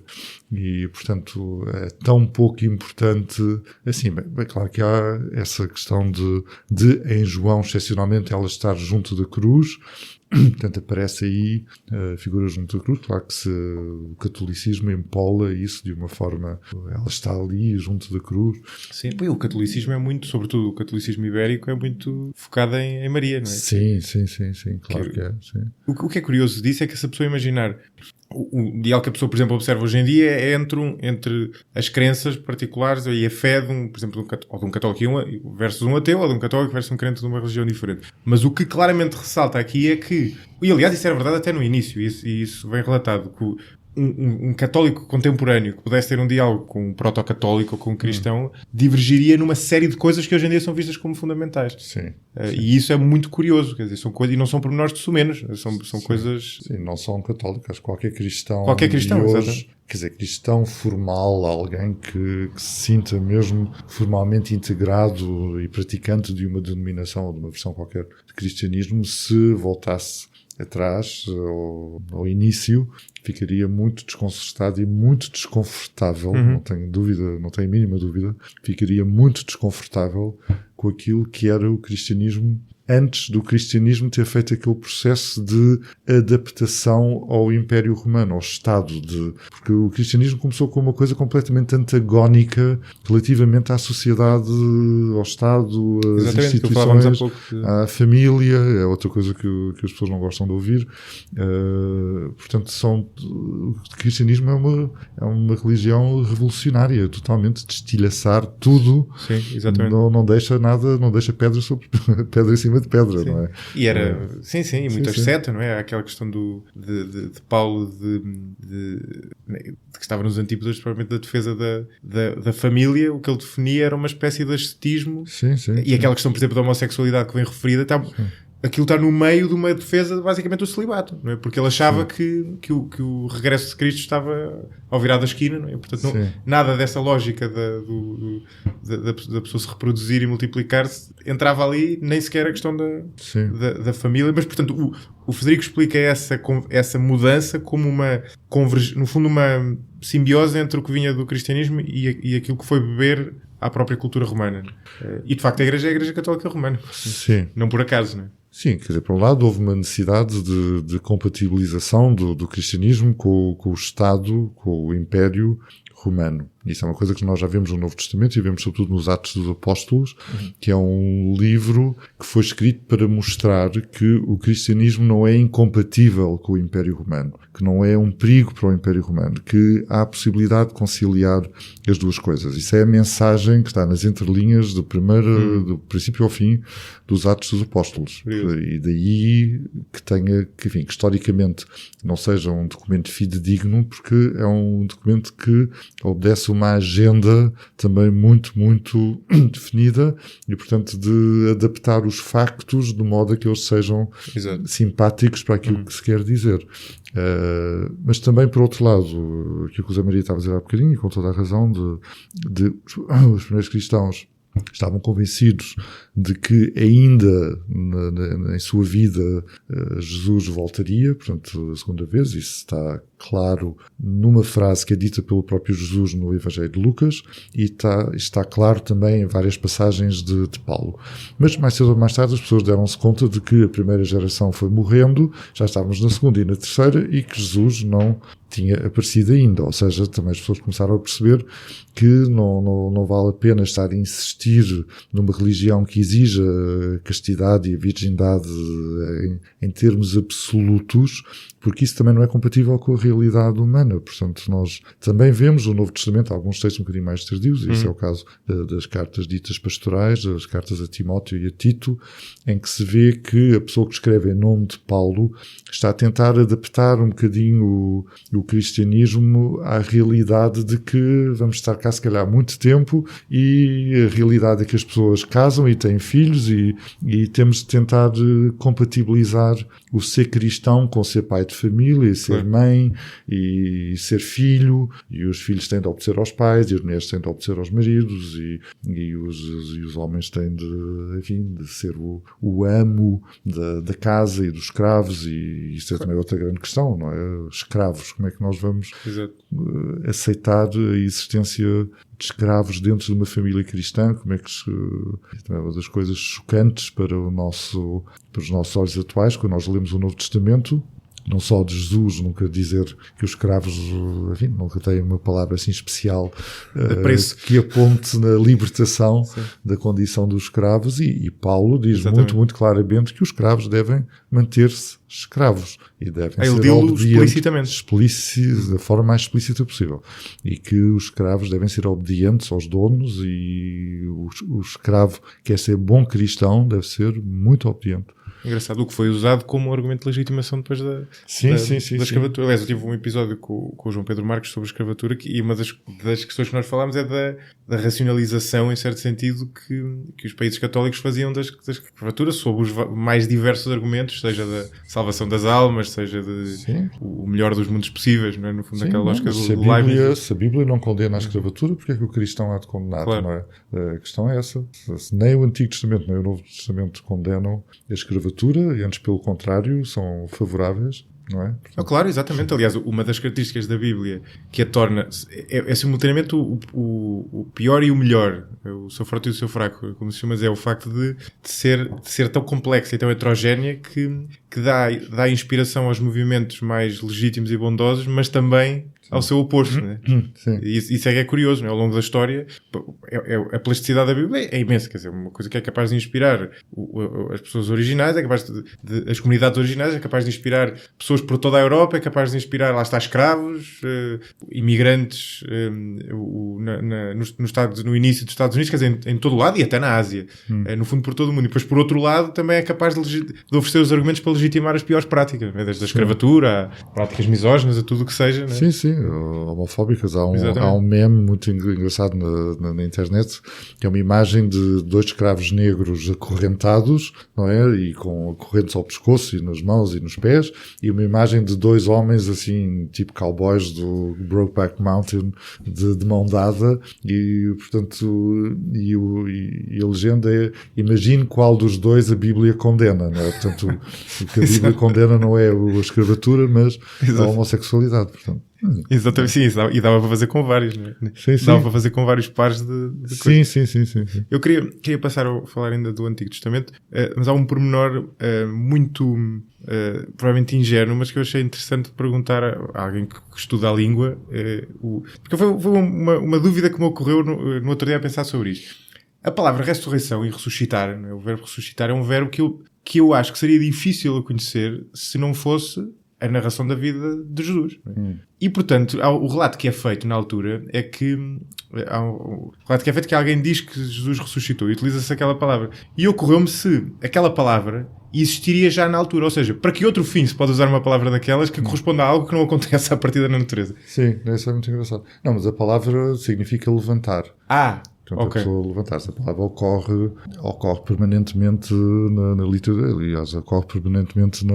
Speaker 1: E, portanto, é tão pouco importante assim. Bem, claro que há essa questão de em João, excepcionalmente, ela estar junto da cruz. Portanto, aparece aí a figura junto da cruz. Claro que o catolicismo empola isso de uma forma... Ela está ali junto da cruz.
Speaker 2: Sim, o catolicismo é muito, sobretudo o catolicismo ibérico, é muito focado em Maria, não é?
Speaker 1: Sim, claro que é. Sim.
Speaker 2: O que é curioso disso é que se a pessoa imaginar... O ideal que a pessoa, por exemplo, observa hoje em dia é entre as crenças particulares e a fé de um, por exemplo, de um católico versus um ateu, ou de um católico versus um crente de uma religião diferente. Mas o que claramente ressalta aqui é que, e aliás isso era verdade até no início, e isso vem relatado, que um católico contemporâneo que pudesse ter um diálogo com um proto-católico ou com um cristão divergiria numa série de coisas que hoje em dia são vistas como fundamentais.
Speaker 1: Sim.
Speaker 2: E isso é muito curioso, quer dizer, são coisas, e não são pormenores de sumenos, são coisas...
Speaker 1: Sim, não são católicas, qualquer cristão
Speaker 2: hoje,
Speaker 1: exatamente. Quer dizer, cristão formal, alguém que se sinta mesmo formalmente integrado e praticante de uma denominação ou de uma versão qualquer de cristianismo, se voltasse atrás, ao início, ficaria muito desconcertado e muito desconfortável, não tenho dúvida, não tenho a mínima dúvida, ficaria muito desconfortável com aquilo que era o cristianismo antes do cristianismo ter feito aquele processo de adaptação ao Império Romano, ao Estado. Porque o cristianismo começou com uma coisa completamente antagónica relativamente à sociedade, ao Estado, às instituições, à família, é outra coisa que as pessoas não gostam de ouvir. Portanto, o cristianismo é uma religião revolucionária, totalmente de estilhaçar tudo.
Speaker 2: Sim, exatamente.
Speaker 1: Não deixa nada, não deixa pedra sobre pedra em cima de pedra,
Speaker 2: sim.
Speaker 1: Não é?
Speaker 2: E era, e muitas setas, não é? Aquela questão de Paulo que estava nos Antípodas, provavelmente da defesa da família, o que ele definia era uma espécie de ascetismo. E aquela questão, por exemplo, da homossexualidade que vem referida, aquilo está no meio de uma defesa basicamente do celibato, não é? Porque ele achava que o regresso de Cristo estava ao virar da esquina, não é? Portanto, nada dessa lógica da pessoa se reproduzir e multiplicar-se entrava ali, nem sequer a questão da família, mas portanto o Frederico explica essa mudança como no fundo uma simbiose entre o que vinha do cristianismo e aquilo que foi beber à própria cultura romana. E de facto a Igreja Católica Romana.
Speaker 1: Sim.
Speaker 2: Não por acaso, não é?
Speaker 1: Sim, quer dizer, por um lado houve uma necessidade de compatibilização do cristianismo com o Estado, com o Império Romano. Isso é uma coisa que nós já vemos no Novo Testamento e vemos sobretudo nos Atos dos Apóstolos, que é um livro que foi escrito para mostrar que o cristianismo não é incompatível com o Império Romano, que não é um perigo para o Império Romano, que há a possibilidade de conciliar as duas coisas. Isso é a mensagem que está nas entrelinhas do princípio ao fim dos Atos dos Apóstolos. E daí que historicamente não seja um documento fidedigno, porque é um documento que obedece uma agenda também muito, muito definida e, portanto, de adaptar os factos de modo a que eles sejam simpáticos para aquilo que se quer dizer. Mas também, por outro lado, aquilo que o Zé Maria estava a dizer há bocadinho, e com toda a razão, os primeiros cristãos estavam convencidos de que ainda em sua vida Jesus voltaria, portanto, a segunda vez. Isso está claro numa frase que é dita pelo próprio Jesus no Evangelho de Lucas e está claro também em várias passagens de Paulo. Mas mais cedo ou mais tarde as pessoas deram-se conta de que a primeira geração foi morrendo, já estávamos na segunda e na terceira, e que Jesus não tinha aparecido ainda. Ou seja, também as pessoas começaram a perceber que não vale a pena estar a insistir numa religião que exige a castidade e a virgindade em termos absolutos, porque isso também não é compatível com a realidade humana. Portanto, nós também vemos no Novo Testamento alguns textos um bocadinho mais tardios, e esse é o caso das cartas ditas pastorais, das cartas a Timóteo e a Tito, em que se vê que a pessoa que escreve em nome de Paulo está a tentar adaptar um bocadinho o cristianismo à realidade de que vamos estar cá se calhar há muito tempo, e a realidade é que as pessoas casam e têm filhos, e temos de tentar compatibilizar o ser cristão com ser pai de família, e ser mãe, e ser filho, e os filhos têm de obedecer aos pais, e as mulheres têm de obedecer aos maridos, e os homens têm de ser o amo da casa e dos escravos, e isto é também outra grande questão, não é? Escravos, como é que nós vamos aceitar a existência de escravos dentro de uma família cristã? Como é que é uma das coisas chocantes para os nossos olhos atuais, quando nós lemos o Novo Testamento, não só de Jesus, nunca dizer que os escravos, enfim, nunca têm uma palavra assim especial que aponte na libertação da condição dos escravos, e Paulo diz muito claramente que os escravos devem manter-se escravos e devem ser obedientes da forma mais explícita possível, e que os escravos devem ser obedientes aos donos, e o escravo que quer ser bom cristão deve ser muito obediente.
Speaker 2: Engraçado, o que foi usado como argumento de legitimação depois da escravatura. Aliás, eu tive um episódio com o João Pedro Marques sobre a escravatura, e uma das questões que nós falámos é da racionalização, em certo sentido, que os países católicos faziam da escravatura, sob os mais diversos argumentos, seja da salvação das almas, seja o melhor dos mundos possíveis, não é? No fundo, aquela lógica do Leibniz.
Speaker 1: Se a Bíblia não condena a escravatura, porque é que o cristão há de condenar? Não é? A questão é essa. Nem o Antigo Testamento nem o Novo Testamento condenam a escravatura, e antes, pelo contrário, são favoráveis. Não é?
Speaker 2: Claro, exatamente. Aliás, uma das características da Bíblia que a torna é simultaneamente o pior e o melhor, o seu forte e o seu fraco, como se chama, é o facto de ser tão complexa e tão heterogénea que dá inspiração aos movimentos mais legítimos e bondosos, mas também ao seu oposto, né? Isso é que é curioso, né? Ao longo da história, a plasticidade da Bíblia é imensa, quer dizer, uma coisa que é capaz de inspirar as pessoas originais, é capaz as comunidades originais, é capaz de inspirar pessoas por toda a Europa, é capaz de inspirar, lá está, escravos, imigrantes no início dos Estados Unidos, quer dizer, em todo o lado, e até na Ásia, no fundo por todo o mundo. E depois, por outro lado, também é capaz de oferecer os argumentos para legitimar as piores práticas, né? Desde a escravatura a práticas misóginas, a tudo o que seja, né?
Speaker 1: Sim, homofóbicas. Há um meme muito engraçado na internet, que é uma imagem de 2 escravos negros acorrentados, não é? E com correntes ao pescoço e nas mãos e nos pés, e uma imagem de 2 homens assim, tipo cowboys do Brokeback Mountain, de mão dada, e portanto e a legenda é: imagine qual dos 2 a Bíblia condena, não é? Portanto, o que a Bíblia condena não é a escravatura, mas a homossexualidade, portanto.
Speaker 2: Exatamente, sim, e dava para fazer com vários, não é? Sim. Dava para fazer com vários pares de coisas.
Speaker 1: Sim.
Speaker 2: Eu queria passar a falar ainda do Antigo Testamento, mas há um pormenor muito provavelmente ingênuo, mas que eu achei interessante perguntar a alguém que estuda a língua, porque foi uma dúvida que me ocorreu no outro dia a pensar sobre isto. A palavra ressurreição e ressuscitar, não é? O verbo ressuscitar é um verbo que eu acho que seria difícil a conhecer se não fosse a narração da vida de Jesus. E, portanto, o relato que é feito na altura é que alguém diz que Jesus ressuscitou e utiliza-se aquela palavra. E ocorreu-me se aquela palavra existiria já na altura. Ou seja, para que outro fim se pode usar uma palavra daquelas que corresponde a algo que não acontece à partida na natureza?
Speaker 1: Sim, isso é muito engraçado. Não, mas a palavra significa levantar. Portanto, a pessoa levantar-se. A palavra ocorre permanentemente na literatura. Aliás, ocorre permanentemente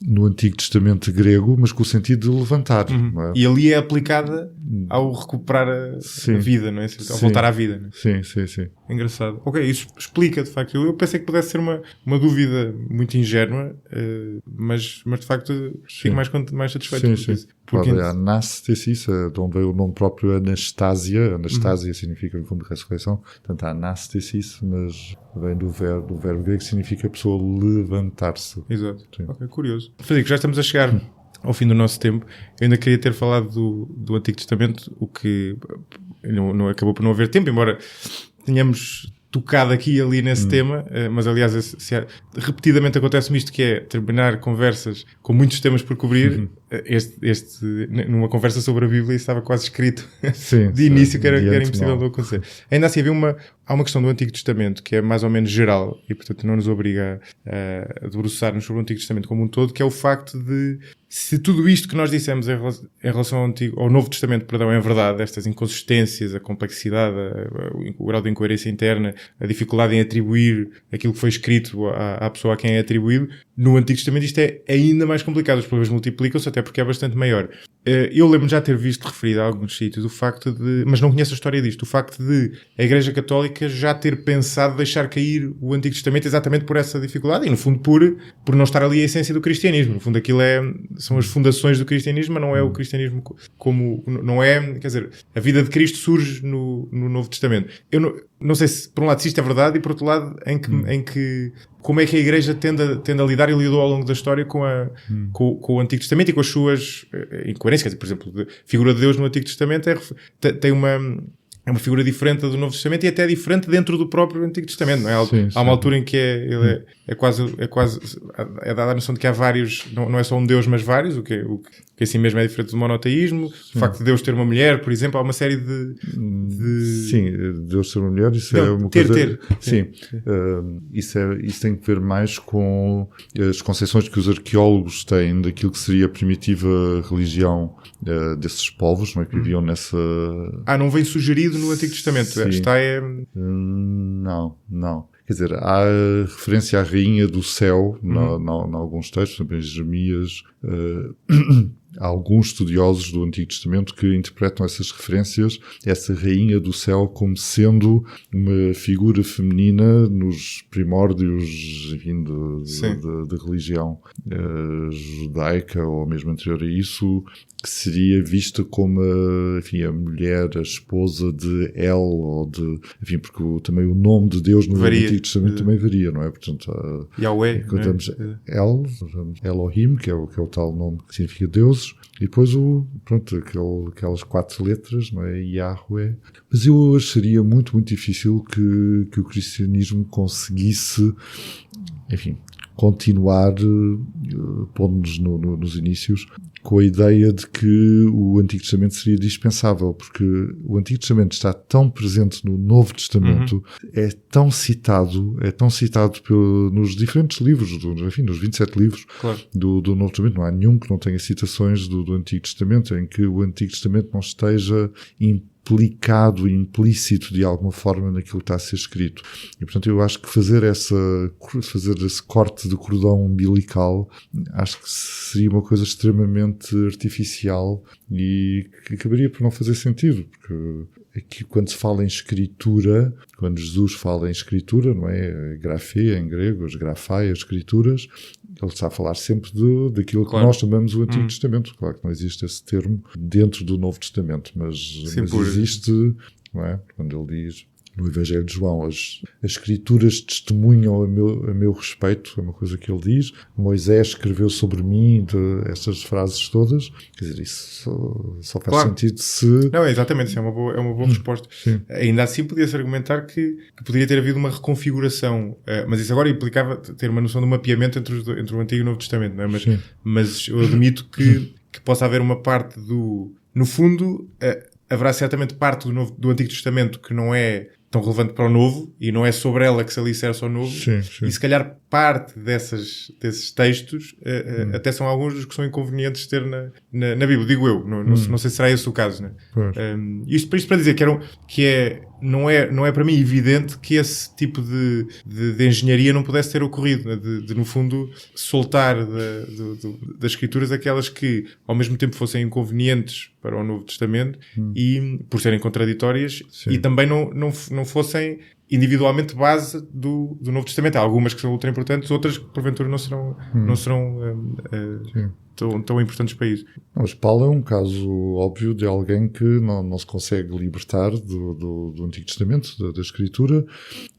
Speaker 1: no Antigo Testamento grego, mas com o sentido de levantar. Não é?
Speaker 2: E ali é aplicada ao recuperar a vida, não é? Ao voltar à vida. Não é?
Speaker 1: Sim.
Speaker 2: Engraçado. Ok, isso explica, de facto. Eu pensei que pudesse ser uma dúvida muito ingênua, mas de facto fico mais satisfeito.
Speaker 1: Sim. Porque a anastasis, de onde veio o nome próprio Anastasia. Anastasia significa, no fundo, ressurreição. Portanto, a anastasis, mas vem do verbo grego que significa a pessoa levantar-se.
Speaker 2: Exato. Ok, curioso. Frederico, já estamos a chegar ao fim do nosso tempo. Eu ainda queria ter falado do Antigo Testamento, o que não acabou por não haver tempo, embora tenhamos tocado aqui e ali nesse tema, mas aliás repetidamente acontece-me isto, que é terminar conversas com muitos temas por cobrir. Numa conversa sobre a Bíblia estava quase escrito de início que era impossível de acontecer. Ainda assim há uma questão do Antigo Testamento que é mais ou menos geral e portanto não nos obriga a debruçar-nos sobre o Antigo Testamento como um todo, que é o facto de, se tudo isto que nós dissemos em relação ao Novo Testamento, é verdade, estas inconsistências, a complexidade, o grau de incoerência interna, a dificuldade em atribuir aquilo que foi escrito à pessoa a quem é atribuído, no Antigo Testamento isto é ainda mais complicado, os problemas multiplicam-se, até porque é bastante maior. Eu lembro-me já ter visto referido a alguns sítios o facto de, mas não conheço a história disto, o facto de a Igreja Católica já ter pensado deixar cair o Antigo Testamento exatamente por essa dificuldade e no fundo por não estar ali a essência do cristianismo. No fundo aquilo são as fundações do cristianismo, mas não é o cristianismo como, não é, quer dizer, a vida de Cristo surge no Novo Testamento. Eu não sei se, por um lado, se isto é verdade e, por outro lado, em que como é que a Igreja tende a lidar e lidou ao longo da história com o Antigo Testamento e com as suas incoerências. Quer dizer, por exemplo, a figura de Deus no Antigo Testamento tem é uma figura diferente do Novo Testamento e até diferente dentro do próprio Antigo Testamento, não é? Há uma altura em que ele é quase dada a noção de que há vários, não é só um Deus, mas vários, o que assim mesmo é diferente do monoteísmo. O facto de Deus ter uma mulher, por exemplo, há uma série de...
Speaker 1: Sim, Deus ter uma mulher, isso é uma coisa... Sim. Isso tem que ver mais com as concepções que os arqueólogos têm daquilo que seria a primitiva religião desses povos, não é? Que viviam nessa...
Speaker 2: não vem sugerido no Antigo Testamento.
Speaker 1: Não. Quer dizer, há referência à rainha do céu em alguns textos, também em Jeremias. Há alguns estudiosos do Antigo Testamento que interpretam essas referências, essa rainha do céu, como sendo uma figura feminina nos primórdios, enfim, da religião judaica, ou mesmo anterior a isso, que seria vista como a mulher, a esposa de El, ou de, enfim, porque também o nome de Deus no Antigo Testamento também varia, não é? Portanto,
Speaker 2: Yahweh,
Speaker 1: encontramos Elohim, que é o tal nome que significa Deus, e depois aquelas 4 letras, não é? Yahweh. Mas eu acharia muito, muito difícil que o cristianismo conseguisse, enfim, continuar, pondo-nos nos inícios, com a ideia de que o Antigo Testamento seria dispensável, porque o Antigo Testamento está tão presente no Novo Testamento, é tão citado nos diferentes livros, nos 27 livros do Novo Testamento. Não há nenhum que não tenha citações do Antigo Testamento, em que o Antigo Testamento não esteja implicado, implícito de alguma forma naquilo que está a ser escrito. E, portanto, eu acho que fazer esse corte de cordão umbilical, acho que seria uma coisa extremamente artificial e que acabaria por não fazer sentido, porque aqui, quando se fala em escritura, quando Jesus fala em escritura, não é? Grafê em grego, as grafai, as escrituras, ele está a falar sempre daquilo que nós chamamos o Antigo Testamento. Claro que não existe esse termo dentro do Novo Testamento, mas existe, não é? Quando ele diz no Evangelho de João, as escrituras testemunham a meu respeito, é uma coisa que ele diz. Moisés escreveu sobre mim, estas frases todas. Quer dizer, isso só faz sentido se...
Speaker 2: Não, exatamente, isso é uma boa resposta.
Speaker 1: Sim.
Speaker 2: Ainda assim podia-se argumentar que poderia ter havido uma reconfiguração, mas isso agora implicava ter uma noção de mapeamento entre o Antigo e o Novo Testamento, não é? Mas eu admito que possa haver uma parte no fundo, haverá certamente parte do Antigo Testamento que não é tão relevante para o Novo e não é sobre ela que se alicerça ao Novo.
Speaker 1: Sim.
Speaker 2: E se calhar parte desses textos até são alguns dos que são inconvenientes ter na Bíblia, digo eu. Não sei se será esse o caso, né? Isto para dizer não é para mim evidente que esse tipo de engenharia não pudesse ter ocorrido, né? de no fundo soltar das escrituras aquelas que ao mesmo tempo fossem inconvenientes para o Novo Testamento e por serem contraditórias. Sim. E também não fossem individualmente base do Novo Testamento. Há algumas que são ultra importantes, outras que porventura não serão tão importantes para isso.
Speaker 1: Mas Paulo é um caso óbvio de alguém que não se consegue libertar do Antigo Testamento, da Escritura,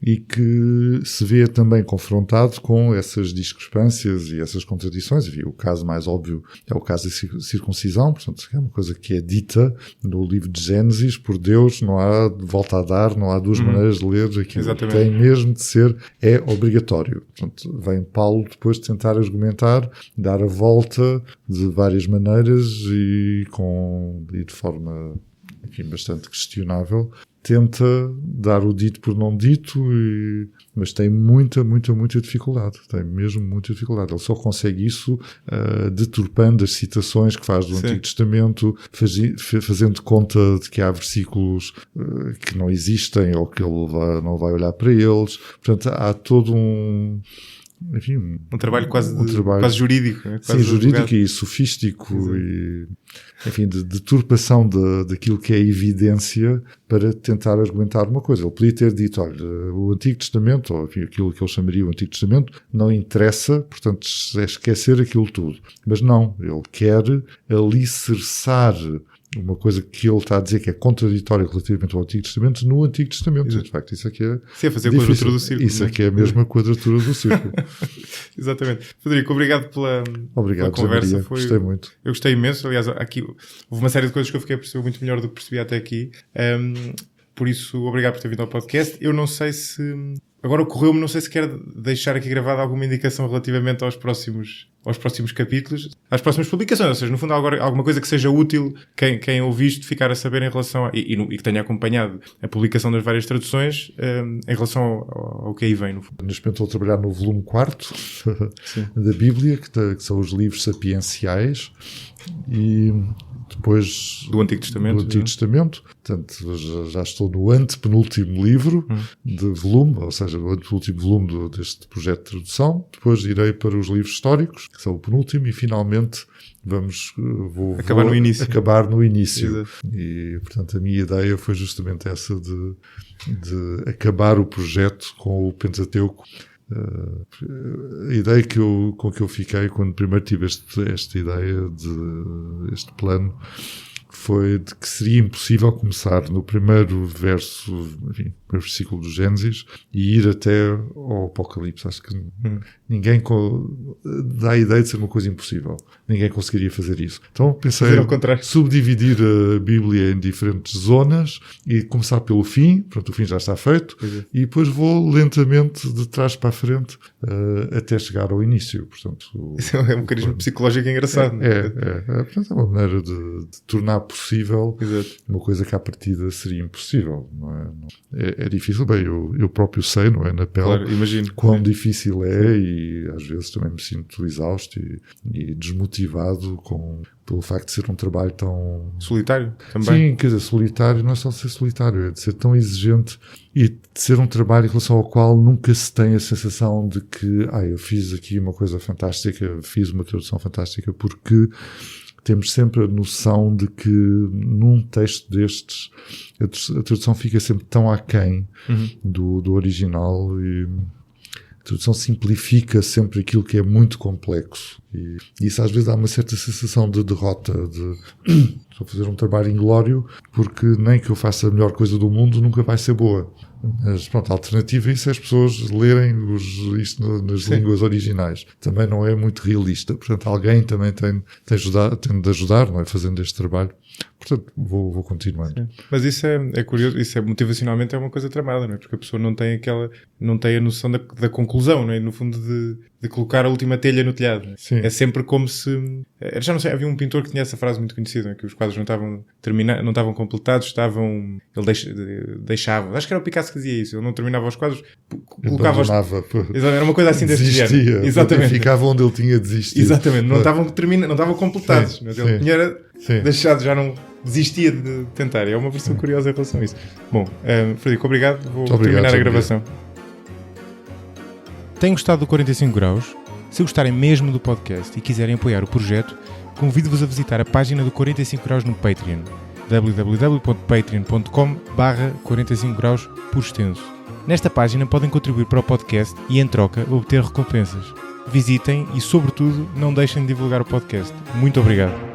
Speaker 1: e que se vê também confrontado com essas discrepâncias e essas contradições. Enfim, o caso mais óbvio é o caso da circuncisão, portanto, é uma coisa que é dita no livro de Gênesis por Deus, não há volta a dar, não há duas maneiras de ler aquilo.
Speaker 2: Exatamente.
Speaker 1: Tem mesmo de ser, é obrigatório. Portanto, vem Paulo depois de tentar argumentar, dar a volta de várias maneiras e de forma, enfim, bastante questionável, tenta dar o dito por não dito, mas tem muita dificuldade. Tem mesmo muita dificuldade. Ele só consegue isso deturpando as citações que faz do Antigo Testamento, fazendo conta de que há versículos que não existem ou que ele não vai olhar para eles. Portanto, há todo um
Speaker 2: trabalho quase jurídico. Né?
Speaker 1: Quase jurídico e sofístico. E, enfim, de deturpação daquilo que é evidência para tentar argumentar uma coisa. Ele podia ter dito, olha, o Antigo Testamento, ou enfim, aquilo que ele chamaria o Antigo Testamento, não interessa, portanto é esquecer aquilo tudo. Mas não, ele quer alicerçar uma coisa que ele está a dizer que é contraditória relativamente ao Antigo Testamento no Antigo Testamento. De facto, isso aqui é
Speaker 2: fazer a quadratura do círculo.
Speaker 1: Isso aqui é a mesma quadratura do círculo.
Speaker 2: Exatamente. Frederico, obrigado pela conversa.
Speaker 1: Maria. Gostei muito.
Speaker 2: Eu gostei imenso. Aliás, aqui houve uma série de coisas que eu fiquei a perceber muito melhor do que percebi até aqui. Por isso, obrigado por ter vindo ao podcast. Eu não sei se... Agora ocorreu-me, não sei se quer deixar aqui gravada alguma indicação relativamente aos próximos capítulos, às próximas publicações, ou seja, no fundo alguma coisa que seja útil quem ouvir isto ficar a saber em relação e que tenha acompanhado a publicação das várias traduções em relação ao que aí vem. No fundo.
Speaker 1: Neste momento estou a trabalhar no volume 4 da Bíblia, que são os livros sapienciais, e depois
Speaker 2: do Antigo Testamento.
Speaker 1: Portanto, já estou no antepenúltimo livro de volume, ou seja, o antepenúltimo volume deste projeto de tradução. Depois irei para os livros históricos, que são o penúltimo, e finalmente vou acabar no início.
Speaker 2: Exato.
Speaker 1: E, portanto, a minha ideia foi justamente essa de acabar o projeto com o Pentateuco. A ideia com que eu fiquei quando primeiro tive esta ideia este plano foi de que seria impossível começar no primeiro primeiro versículo do Gênesis e ir até ao Apocalipse. Acho que ninguém dá a ideia de ser uma coisa impossível. Ninguém conseguiria fazer isso. Então pensei subdividir a Bíblia em diferentes zonas e começar pelo fim. Pronto, o fim já está feito. E depois vou lentamente de trás para a frente até chegar ao início. Portanto,
Speaker 2: isso é um mecanismo psicológico engraçado.
Speaker 1: Portanto, é uma maneira de tornar possível uma coisa que à partida seria impossível. Não é? É difícil. Bem, eu próprio sei, não é? Na pele,
Speaker 2: claro, imagino.
Speaker 1: Quão difícil é, e às vezes também me sinto exausto e desmotivado pelo facto de ser um trabalho tão...
Speaker 2: solitário também.
Speaker 1: Sim, quer dizer, solitário não é só de ser solitário, é de ser tão exigente e de ser um trabalho em relação ao qual nunca se tem a sensação de que eu fiz aqui uma coisa fantástica, fiz uma tradução fantástica, porque temos sempre a noção de que num texto destes a tradução fica sempre tão aquém do original, e a tradução simplifica sempre aquilo que é muito complexo, e isso às vezes dá uma certa sensação de derrota, estou a fazer um trabalho inglório porque nem que eu faça a melhor coisa do mundo nunca vai ser boa. Mas pronto, a alternativa a isso é as pessoas lerem isto nas línguas originais. Também não é muito realista. Portanto, alguém também tem de ajudar, não é? Fazendo este trabalho. Portanto, vou continuando.
Speaker 2: Sim. Mas isso é curioso, isso motivacionalmente é uma coisa tramada, não é? Porque a pessoa não tem a noção da conclusão, não é? No fundo de colocar a última telha no telhado.
Speaker 1: Sim.
Speaker 2: É sempre como se... Já não sei, havia um pintor que tinha essa frase muito conhecida, que os quadros não estavam completados, ele deixava. Acho que era o Picasso que dizia isso. Ele não terminava os quadros, colocava era uma coisa assim deste género. Exatamente.
Speaker 1: Ficava onde ele tinha desistido.
Speaker 2: Exatamente. Não estavam completados.
Speaker 1: Sim.
Speaker 2: Ele tinha deixado, já não desistia de tentar. É uma versão curiosa em relação a isso. Bom, Frederico, obrigado. Vou terminar a gravação. Têm gostado do 45 Graus? Se gostarem mesmo do podcast e quiserem apoiar o projeto, convido-vos a visitar a página do 45 Graus no Patreon, www.patreon.com/45 graus por extenso. Nesta página podem contribuir para o podcast e, em troca, obter recompensas. visitem e, sobretudo, não deixem de divulgar o podcast. Muito obrigado.